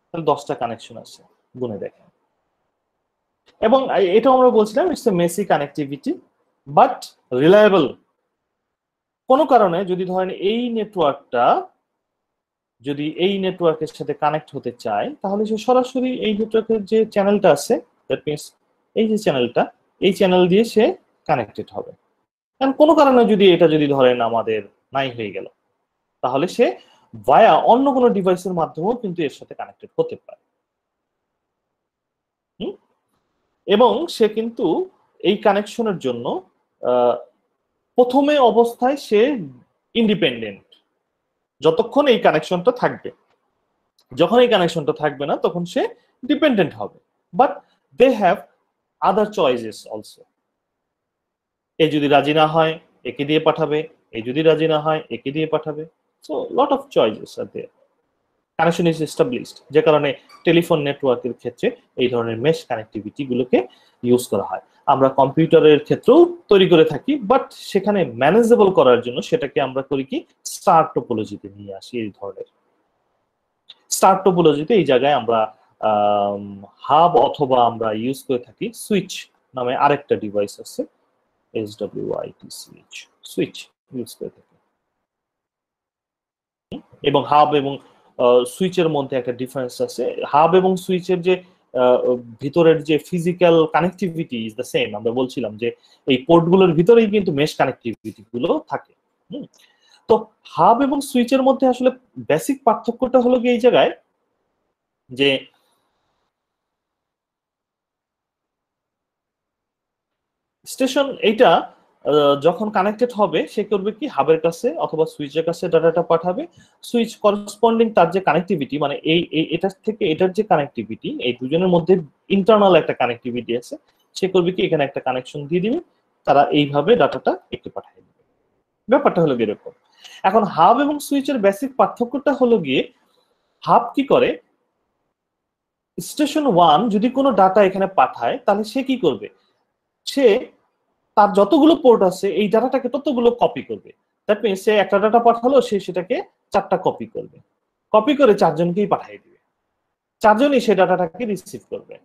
তাহলে 10টা কানেকশন আছে, গুণে দেখেন। এবং এটা আমরা বলছিলাম it's a Messi connectivity but reliable. কোন কারণে যদি ধরেন এই নেটওয়ার্কটা যদি এই নেটওয়ার্কের সাথে কানেক্ট হতে চায়, তাহলে সে সরাসরি এই নেটওয়ার্কের যে চ্যানেলটা আছে, দ্যাট মিন্স এই যে চ্যানেলটা, এই চ্যানেল দিয়ে সে কানেক্টেড হবে। কারণ কোনো কারণে যদি এটা যদি ধরেন আমাদের নাই হয়ে গেল, তাহলে সে ভায়া অন্য কোনো ডিভাইসের মাধ্যমেও কিন্তু এর সাথে কানেক্টেড হতে পারে। এবং সে কিন্তু এই কানেকশনের জন্য প্রথমে অবস্থায় সে ইন্ডিপেন্ডেন্ট, যতক্ষণ এই কানেকশনটা থাকবে। যখন এই কানেকশনটা থাকবে না তখন সে ডিপেন্ডেন্ট হবে। But they have other choices also. এ যদি রাজি না হয় একে দিয়ে পাঠাবে, এ যদি রাজি না হয় একে দিয়ে পাঠাবে। So lot of choices are there. Connection is established, যে কারণে টেলিফোন নেটওয়ার্কের ক্ষেত্রে এই ধরনের মেশ কানেক্টিভিটি গুলোকে ইউজ করা হয়। আমরা কম্পিউটারের ক্ষেত্রেও তৈরি করে থাকি, বাট সেখানে ম্যানেজেবল করার জন্য সেটাকে আমরা করি কি স্টার টোপোলজিতে নিয়ে আসি। এই ধরনের স্টার টোপোলজিতে এই জায়গায় আমরা হাব অথবা আমরা ইউজ করে থাকি সুইচ নামে আরেকটা ডিভাইস আছে, SWITCH, সুইচ ইউজ করে থাকি। এবং হাব এবং সুইচের মধ্যে একটা ডিফারেন্স আছে। হাব এবং সুইচের যে ভিতরের যে physical connectivity is the same. আমরা বলছিলাম যে এই পোর্টগুলোর ভিতরেই কিন্তু মেশ কানেক্টিভিটি গুলো থাকে। তো হাব এবং সুইচের মধ্যে আসলে বেসিক পার্থক্যটা হলো কি এই জায়গায় যে স্টেশন এইটা যখন কানেক্টেড হবে সে করবে কি হাবের কাছে অথবা সুইচের কাছে ডাটাটা পাঠাবে। সুইচ করসপন্ডিং তার যে কানেক্টিভিটি, মানে এই এটার থেকে এটার যে কানেক্টিভিটি, এই দুজনের মধ্যে ইন্টারনাল একটা কানেক্টিভিটি আছে, সে করবে কি এখানে একটা কানেকশন দিয়ে দিবে, তারা এইভাবে ডাটাটা একটু পাঠিয়ে দিবে। ব্যাপারটা হলো এরকম। এখন হাব এবং সুইচের বেসিক পার্থক্যটা হলো গিয়ে হাব কি করে, স্টেশন 1 যদি কোনো ডাটা এখানে পাঠায় তাহলে সে কি করবে, সে তার যতগুলো পোর্ট আছে এই ডাটাটাকে ততগুলো কপি করবে। দ্যাট মিন্স সে একটা ডাটা পাঠালো, সে সেটাকে 4টা কপি করবে, কপি করে 4 জনকেই পাঠিয়ে দিবে, 4 জনই সেই ডাটাটাকে রিসিভ করবে।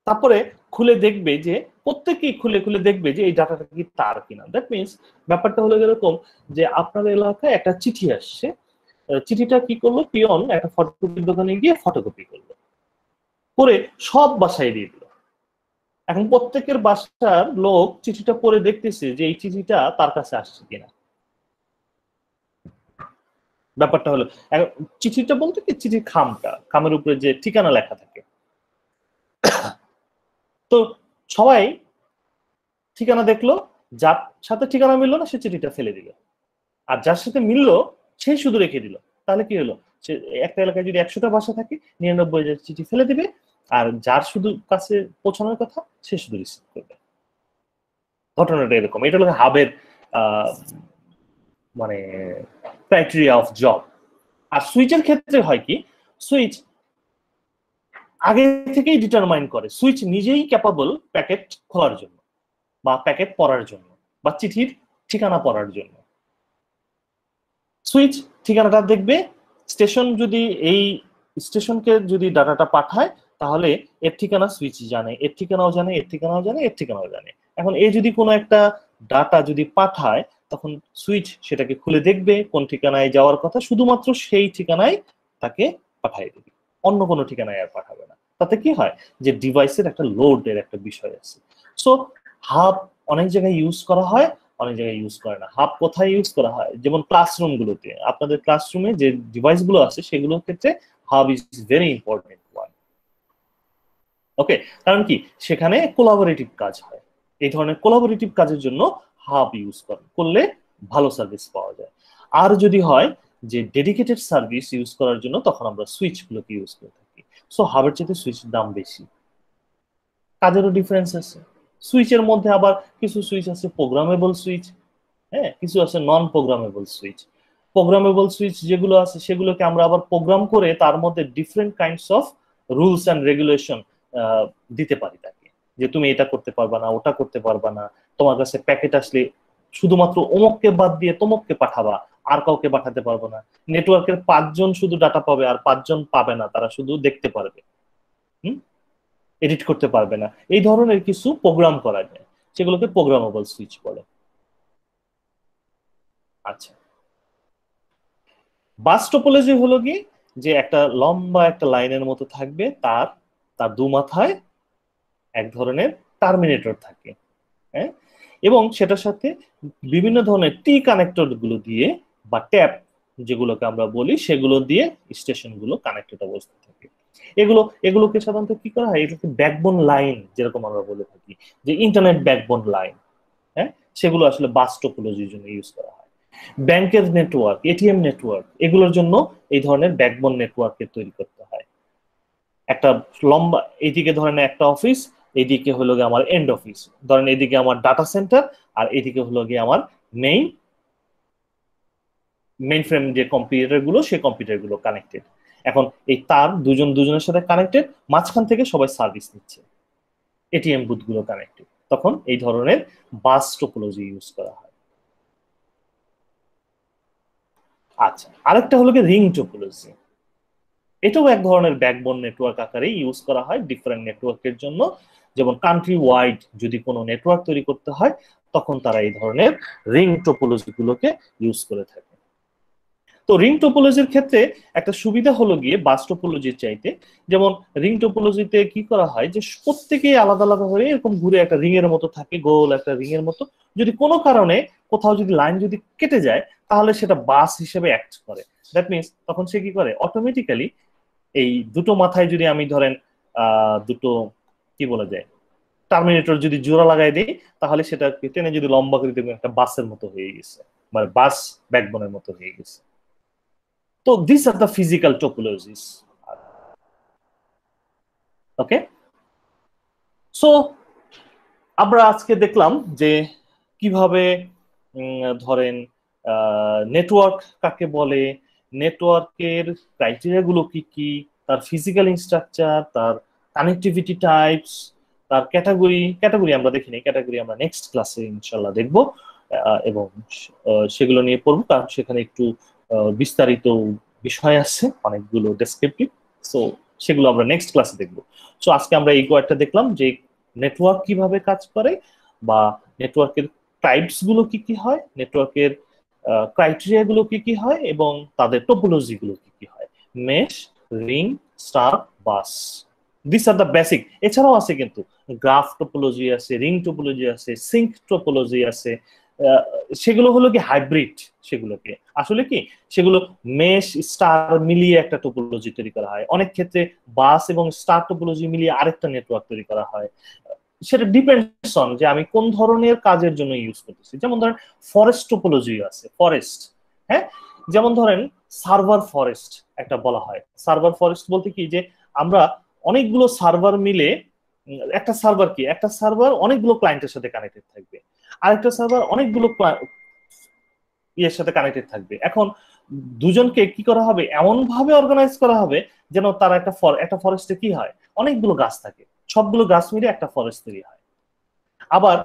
তারপরে খুলে দেখবে যে প্রত্যেকেই খুলে খুলে দেখবে যে এই ডাটাটা কি তার কিনা। দ্যাট মিন্স ব্যাপারটা হলো এরকম যে আপনার এলাকায় একটা চিঠি আসছে, চিঠিটা কি করলো, পিয়ন একটা ফটোকপির দোকানে গিয়ে ফটোকপি করলো, করে সব বাসায় দিয়ে দিল। এখন প্রত্যেকের বাসার লোক চিঠিটা পড়ে দেখতেছে যে এই চিঠিটা তার কাছে আসছে কিনা। ব্যাপারটা হলো চিঠিটা বলতে কি, চিঠির খামের উপরে যে ঠিকানা লেখা থাকে। তো সবাই ঠিকানা দেখলো, যার সাথে ঠিকানা মিললো না সে চিঠিটা ফেলে দিল, আর যার সাথে মিললো সে শুধু রেখে দিল। তাহলে কি হলো, সে একটা এলাকায় যদি 100টা বাসা থাকে 99 চিঠি ফেলে দিবে, আর যার শুধু কাছে পৌঁছানোর কথা সে শুধু রিসিভ করবে। ঘটনাটা এরকম। এটা হলো হাবের মানে ক্রাইটেরিয়া অফ জব। আর সুইচের ক্ষেত্রে হয় কি, সুইচ আগে থেকেই ডিটারমাইন করে, সুইচ নিজেই ক্যাপাবল প্যাকেট খোলার জন্য বা প্যাকেট পড়ার জন্য বা চিঠির ঠিকানা পড়ার জন্য। সুইচ ঠিকানাটা দেখবে, স্টেশন যদি এই স্টেশনকে যদি ডাটাটা পাঠায় তাহলে এর ঠিকানা সুইচ জানে, এর ঠিকানাও জানে, এর ঠিকানাও জানে, এর ঠিকানাও জানে। এখন এই যদি কোনো একটা ডাটা যদি পাঠায় তখন সুইচ সেটাকে খুলে দেখবে কোন ঠিকানায় যাওয়ার কথা, শুধুমাত্র সেই ঠিকানায় তাকে পাঠিয়ে দেবে, অন্য কোনো ঠিকানায় আর পাঠাবে না। তাতে কি হয় যে ডিভাইসের একটা লোডের একটা বিষয় আছে। সো হাব অনেক জায়গায় ইউজ করা হয়, অনেক জায়গায় ইউজ করে না। হাব কোথায় ইউজ করা হয়, যেমন ক্লাসরুম গুলোতে, আপনাদের ক্লাসরুমে যে ডিভাইস গুলো আছে সেগুলোর ক্ষেত্রে hub is very important one. Okay, কারণ কি সেখানে কোলাবোরেটিভ কাজ হয়, এই ধরনের কোলাবোরেটিভ কাজের জন্য হাব ইউজ করলে ভালো সার্ভিস পাওয়া যায়। আর যদি হয় যে ডেডিকেটেড সার্ভিস ইউজ করার জন্য তখন আমরা সুইচ গুলোকে ইউজ করে থাকি। সো হাবের চাইতে সুইচের দাম বেশি, কাজেরও ডিফারেন্স আছে। সুইচের মধ্যে আবার কিছু সুইচ আছে প্রোগ্রামেবল সুইচ, হ্যাঁ, কিছু আছে নন প্রোগ্রামেবল সুইচ। প্রোগ্রামেবল সুইচ যেগুলো আছে সেগুলোকে আমরা আবার প্রোগ্রাম করে তার মধ্যে different kinds of rules and regulation দিতে পারি তাকে, যে তুমি এটা করতে পারবা না, ওটা করতে পারবা না, তোমার কাছে প্যাকেট আসলে শুধুমাত্র অমুককে বাদ দিয়ে তমুককে পাঠাবা, আর কাউকে পাঠাতে পারবো না। নেটওয়ার্কের 5 জন শুধু ডাটা পাবে আর 5 জন পাবে না, তারা শুধু দেখতে পারবে, এডিট করতে পারবে না। এই ধরনের কিছু প্রোগ্রাম করা যায়, সেগুলোকে প্রোগ্রামেবল সুইচ বলে। আচ্ছা, বাস টোপোলজি হলো কি, যে একটা লম্বা একটা লাইনের মতো থাকবে, তার দু মাথায় এক ধরনের টার্মিনেটর থাকে, হ্যাঁ, এবং সেটার সাথে বিভিন্ন ধরনের টি কানেক্টর গুলো দিয়ে বা ট্যাপ যেগুলোকে আমরা বলি সেগুলো দিয়ে স্টেশন গুলো কানেক্টেড অবস্থায় থাকে। এগুলোকে সাধারণত কি করা হয়, এগুলোকে ব্যাকবোন লাইন যেরকম আমরা বলে থাকি, যে ইন্টারনেট ব্যাকবোন লাইন, হ্যাঁ, সেগুলো আসলে বাস টোপোলজির জন্য ইউজ করা হয়। ব্যাংকের নেটওয়ার্ক, এটিএম নেটওয়ার্ক, এগুলোর জন্য এই ধরনের ব্যাকবোন নেটওয়ার্কের তৈরি করতে হয়। একটা লম্বা, এইদিকে ধরেন একটা অফিস, এইদিকে হলো গিয়ে আমার এন্ড অফিস, ধরেন এইদিকে আমার ডাটা সেন্টার, আর এইদিকে হলো গিয়ে আমার মেইন ফ্রেম যে কম্পিউটার গুলো, সেই কম্পিউটার গুলো কানেক্টেড। এখন এই তার দুজনের সাথে কানেক্টেড, মাঝখান থেকে সবাই সার্ভিস নিচ্ছে, এটিএম বুথ গুলো কানেক্টেড, তখন এই ধরনের বাস টোপোলজি ইউজ করা হয়। আচ্ছা, আরেকটা হলো কি রিং টোপোলজি। এটাও এক ধরনের ব্যাকবোন নেটওয়ার্ক আকারে ইউজ করা হয় ডিফারেন্ট নেটওয়ার্কের জন্য। যেমন কান্ট্রি ওয়াইড যদি কোনো নেটওয়ার্ক তৈরি করতে হয় তখন তারা এই ধরনের রিং টোপোলজি গুলোকে ইউজ করে থাকে। তো রিং টোপোলজির ক্ষেত্রে একটা সুবিধা হলো গিয়ে বাস টোপোলজির চাইতে, যেমন রিং টোপোলজিতে কি করা হয় যে প্রত্যেকেই আলাদা আলাদা হয়ে এরকম ঘুরে একটা রিং এর মতো থাকে, গোল একটা রিং এর মতো। যদি কোনো কারণে কোথাও যদি লাইন যদি কেটে যায় তাহলে সেটা বাস হিসেবে অ্যাক্ট করে। দ্যাট মিনস তখন সে কি করে, অটোমেটিক্যালি এই দুটো মাথায় যদি আমি ধরেন দুটো কি বলা যায় টার্মিনেটর যদি জোড়া লাগাই দিই তাহলে সেটা টেনে যদি লম্বা করে দেখবেন একটা বাসের মতো হয়ে গেছে, মানে বাস ব্যাকবোনের মতো হয়ে গেছে। তো this are the physical topologies. Okay, so আমরা আজকে দেখলাম যে কিভাবে ধরেন নেটওয়ার্ক কাকে বলে, নেটওয়ার্কের ক্রাইটেরিয়া গুলো কি কি, তার ফিজিক্যাল স্ট্রাকচার, তার কানেক্টিভিটি টাইপস, তার ক্যাটাগরি আমরা দেখিনি, ক্যাটাগরি আমরা নেক্সট ক্লাসে ইনশাল্লাহ দেখব এবং সেগুলো নিয়ে পড়বো, কারণ সেখানে একটু বিস্তারিত বিষয় আছে, অনেকগুলো ডেসক্রিপটিভ। সো সেগুলো আমরা নেক্সট ক্লাসে দেখবো। সো আজকে আমরা এই কয়েকটা দেখলাম যে নেটওয়ার্ক কিভাবে কাজ করে বা নেটওয়ার্কের টাইপস গুলো কি কি হয়, নেটওয়ার্কের ক্রাইটেরিয়া গুলো কি কি হয় এবং তাদের টোপোলজি গুলো কি কি হয়। Mesh, ring, star, bus, this are the basic. এছাড়াও আছে কিন্তু গ্রাফ টোপোলজি আছে, রিং টোপোলজি আছে, সিঙ্ক টোপোলজি আছে। সেগুলো হলো কি হাইব্রিড, সেগুলোকে আসলে কি সেগুলো মেশ স্টার মিলিয়ে একটা টোপোলজি তৈরি করা হয়। অনেক ক্ষেত্রে বাস এবং স্টার টোপোলজি মিলিয়ে আরেকটা নেটওয়ার্ক তৈরি করা হয়। সেটা ডিপেন্ডস অন যে আমি কোন ধরনের কাজের জন্য ইউজ করতেছি। যেমন ধরেন ফরেস্ট টোপোলজি আছে, ফরেস্ট, হ্যাঁ, যেমন ধরেন সার্ভার ফরেস্ট একটা বলা হয়। সার্ভার ফরেস্ট বলতে কি যে আমরা অনেকগুলো সার্ভার মিলে, একটা সার্ভার কি, একটা সার্ভার অনেকগুলো ক্লায়েন্টের সাথে কানেক্টেড থাকবে, আরেকটা সার্ভার অনেকগুলো ইয়ের সাথে কানেক্টেড থাকবে। এখন দুজনকে কি করা হবে, এমন ভাবে অর্গানাইজ করা হবে যেন তারা একটা ফরেস্টে কি হয়, অনেকগুলো গাছ থাকে, সবগুলো গাছ মিলে একটা ফরেস্ট তৈরি হয়। আবার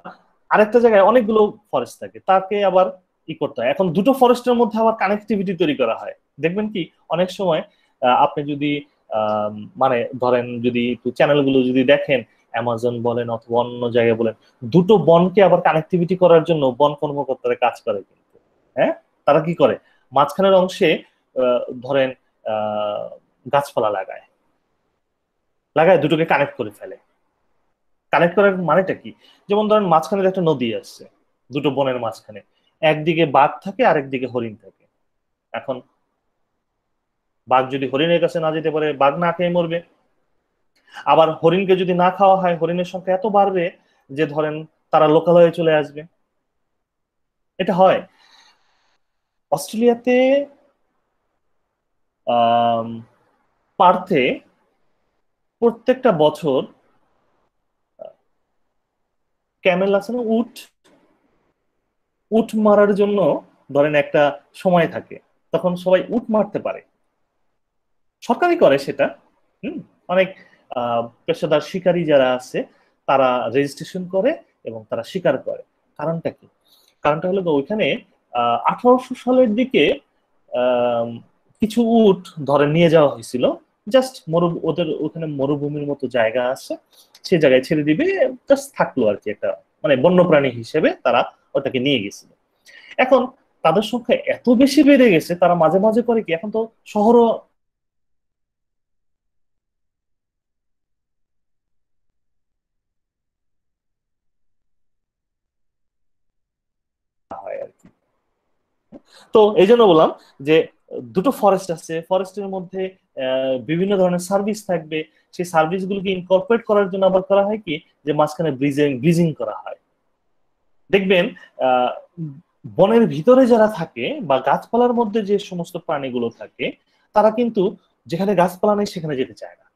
আরেকটা জায়গায় অনেকগুলো ফরেস্ট থাকে, তাকে আবার করতে হয়। এখন দুটো ফরেস্টের মধ্যে আবার কানেক্টিভিটি তৈরি করা হয়। দেখবেন কি অনেক সময় আপনি যদি মানে ধরেন যদি চ্যানেলগুলো যদি দেখেন, অ্যামাজন বলেন অথবা অন্য জায়গায় বলেন, দুটো বনকে আবার কানেক্টিভিটি করার জন্য বন কর্মকর্তারা কাজ করে কিন্তু, হ্যাঁ, তারা কি করে মাঝখানের অংশে ধরেন গাছপালা লাগায় দুটোকে কানেক্ট করে ফেলে। কানেক্ট করার মানেটা কি, যেমন ধরেন মাঝখানে একটা নদী আছে, দুটো বনের মাঝখানে, একদিকে বাঘ থাকে আরেকদিকে হরিণ থাকে। এখন বাঘ যদি হরিণের কাছে না যেতে পারে, বাঘ না খেয়ে মরবে। আবার হরিণকে যদি না খাওয়া হয়, হরিণের সংখ্যা এত বাড়বে যে ধরেন তারা লোকালয়ে চলে আসবে। এটা হয় অস্ট্রেলিয়াতে, পার্থে প্রত্যেকটা বছর ক্যামেল আছে না, উট মারার জন্য ধরেন একটা সময় থাকে, তখন সবাই উট মারতে পারে, সরকারই করে সেটা। অনেক পেশাদার শিকারী যারা আছে তারা রেজিস্ট্রেশন করে এবং তারা শিকার করে। কারণটা কি, কারণটা হলো ওইখানে 1800 সালের দিকে কিছু উট ধরে নিয়ে যাওয়া হয়েছিল, জাস্ট ওদের ওখানে মরুভূমির মতো জায়গা আছে, সে জায়গায় ছেড়ে দিবে, জাস্ট থাকলো আর কি, একটা মানে বন্যপ্রাণী হিসেবে তারা ওটাকে নিয়ে গেছিল। এখন তাদের সংখ্যা এত বেশি বেড়ে গেছে, তারা মাঝে মাঝে করে কি, এখন তো শহরও হয় আর কি। তো এই জন্য বললাম যে দুটো ফরেস্ট আছে, ফরেস্টের মধ্যে বিভিন্ন ধরনের সার্ভিস থাকবে, সেই সার্ভিসগুলোকে ইনকর্পোরেট করার জন্য আবার করা হয় কি, যে মাঝখানে ব্রিজিং করা হয়। দেখবেন বনের ভিতরে যারা থাকে বা গাছপালার মধ্যে যে সমস্ত প্রাণীগুলো থাকে, তারা কিন্তু যেখানে গাছপালা নেই সেখানে যেতে চায় না।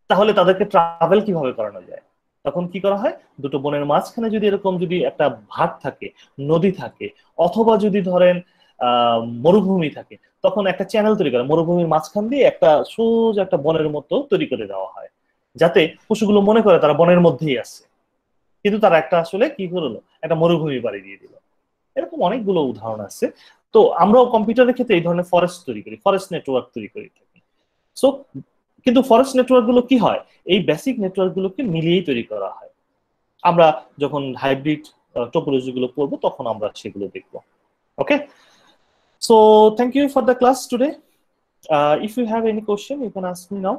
তাহলে তাদেরকে ট্রাভেল কিভাবে করানো যায়? তখন কি করা হয়, দুটো বনের মাঝখানে যদি এরকম যদি একটা ভাগ থাকে, নদী থাকে, অথবা যদি ধরেন মরুভূমি থাকে, তখন একটা চ্যানেল তৈরি করে মরুভূমির মাঝখান দিয়ে একটা সোজা একটা বনের মতো তৈরি করে দেওয়া হয়, যাতে পশুগুলো মনে করে তারা বনের মধ্যেই আছে, কিন্তু তারা একটা আসলে কি করলো, একটা মরুভূমি বাড়ি দিয়ে দিল। এরকম অনেকগুলো উদাহরণ আছে। তো আমরাও কম্পিউটারের ক্ষেত্রে এই ধরনের ফরেস্ট তৈরি করি, ফরেস্ট নেটওয়ার্ক তৈরি করে থাকি। সো কিন্তু ফরেস্ট নেটওয়ার্ক গুলো কি হয়, এই বেসিক নেটওয়ার্ক গুলোকে মিলিয়েই তৈরি করা হয়। আমরা যখন হাইব্রিড টোপোলজি গুলো পড়বো তখন আমরা সেগুলো দেখবো। Okay, so thank you for the class today. If you have any question you can ask me now.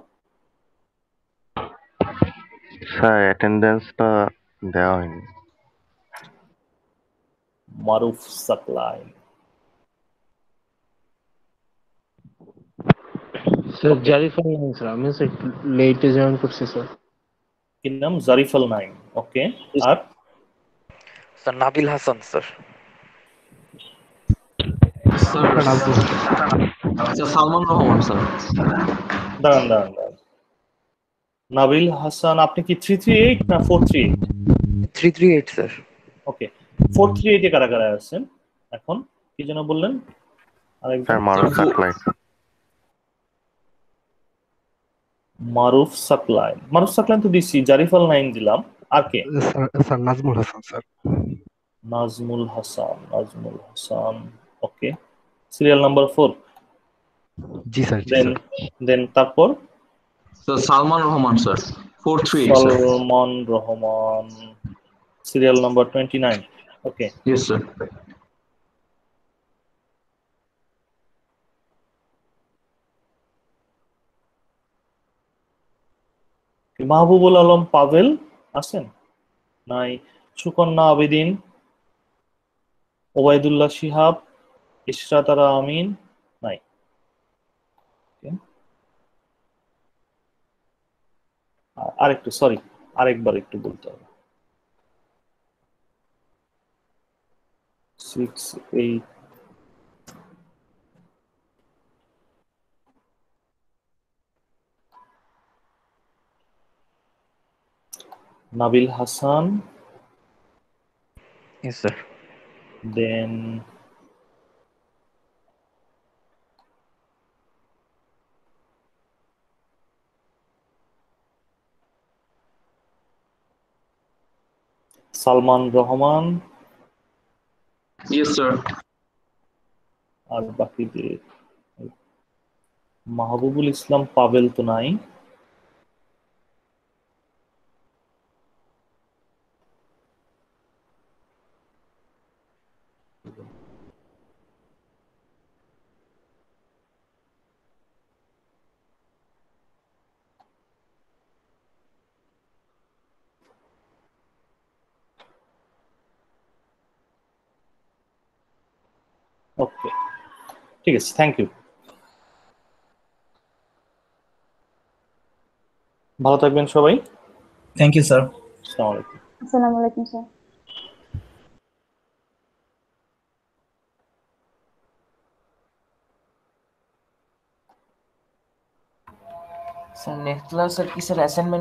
Sir অ্যাটেন্ডেন্সটা দেওয়া হয়নি। মারুফ সাপ্লাই। স্যার জারিফাল নাইন স্যার, আমি স্যার লেটে জয়েন করছি স্যার। কি নাম? জারিফাল নাইন। ওকে, আর sir Nabil Hasan sir. Sir Salman Rahman sir. দাঁড়ান, নাবিল হাসান, আপনি কি 338 না 438? 338 স্যার। ওকে, 438 এ কারা কারা আছেন এখন? কি যেন বললেন? স্যার মারুফ সাপ্লাই। মারুফ সাপ্লাই তো দিছি, জারিফাল নাইন দিলাম, আর কে? Sir Nazmul Hasan sir. Nazmul Hasan. Okay, serial number 4। জি স্যার। দেন তারপর sir Salman Rahman sir, 438 sir. Salman Rahman, serial number 29। Okay, yes sir. Mahbubul Alam Pavel আছেন? নাই। সুকন্যা আবেদিন, ওবায়দুল্লাহ শিহাব, ইশরাত আরা আমিন, নাই। আরেকটু সরি, আরেকবার একটু বলতে হবে। 6, 8 Nabil Hassan. Yes, sir. Then Salman Rahman. Yes, sir. আর বাকিদের মাহবুবুল ইসলাম পাভেল তো নাই। ওকে, ঠিক আছে, থ্যাংক ইউ। ভালো থাকবেন সবাই। Thank you sir. আসসালামু আলাইকুম। Assalamu alaikum, sir. Sir next ক্লাসের কি স্যার অ্যাসাইনমেন্ট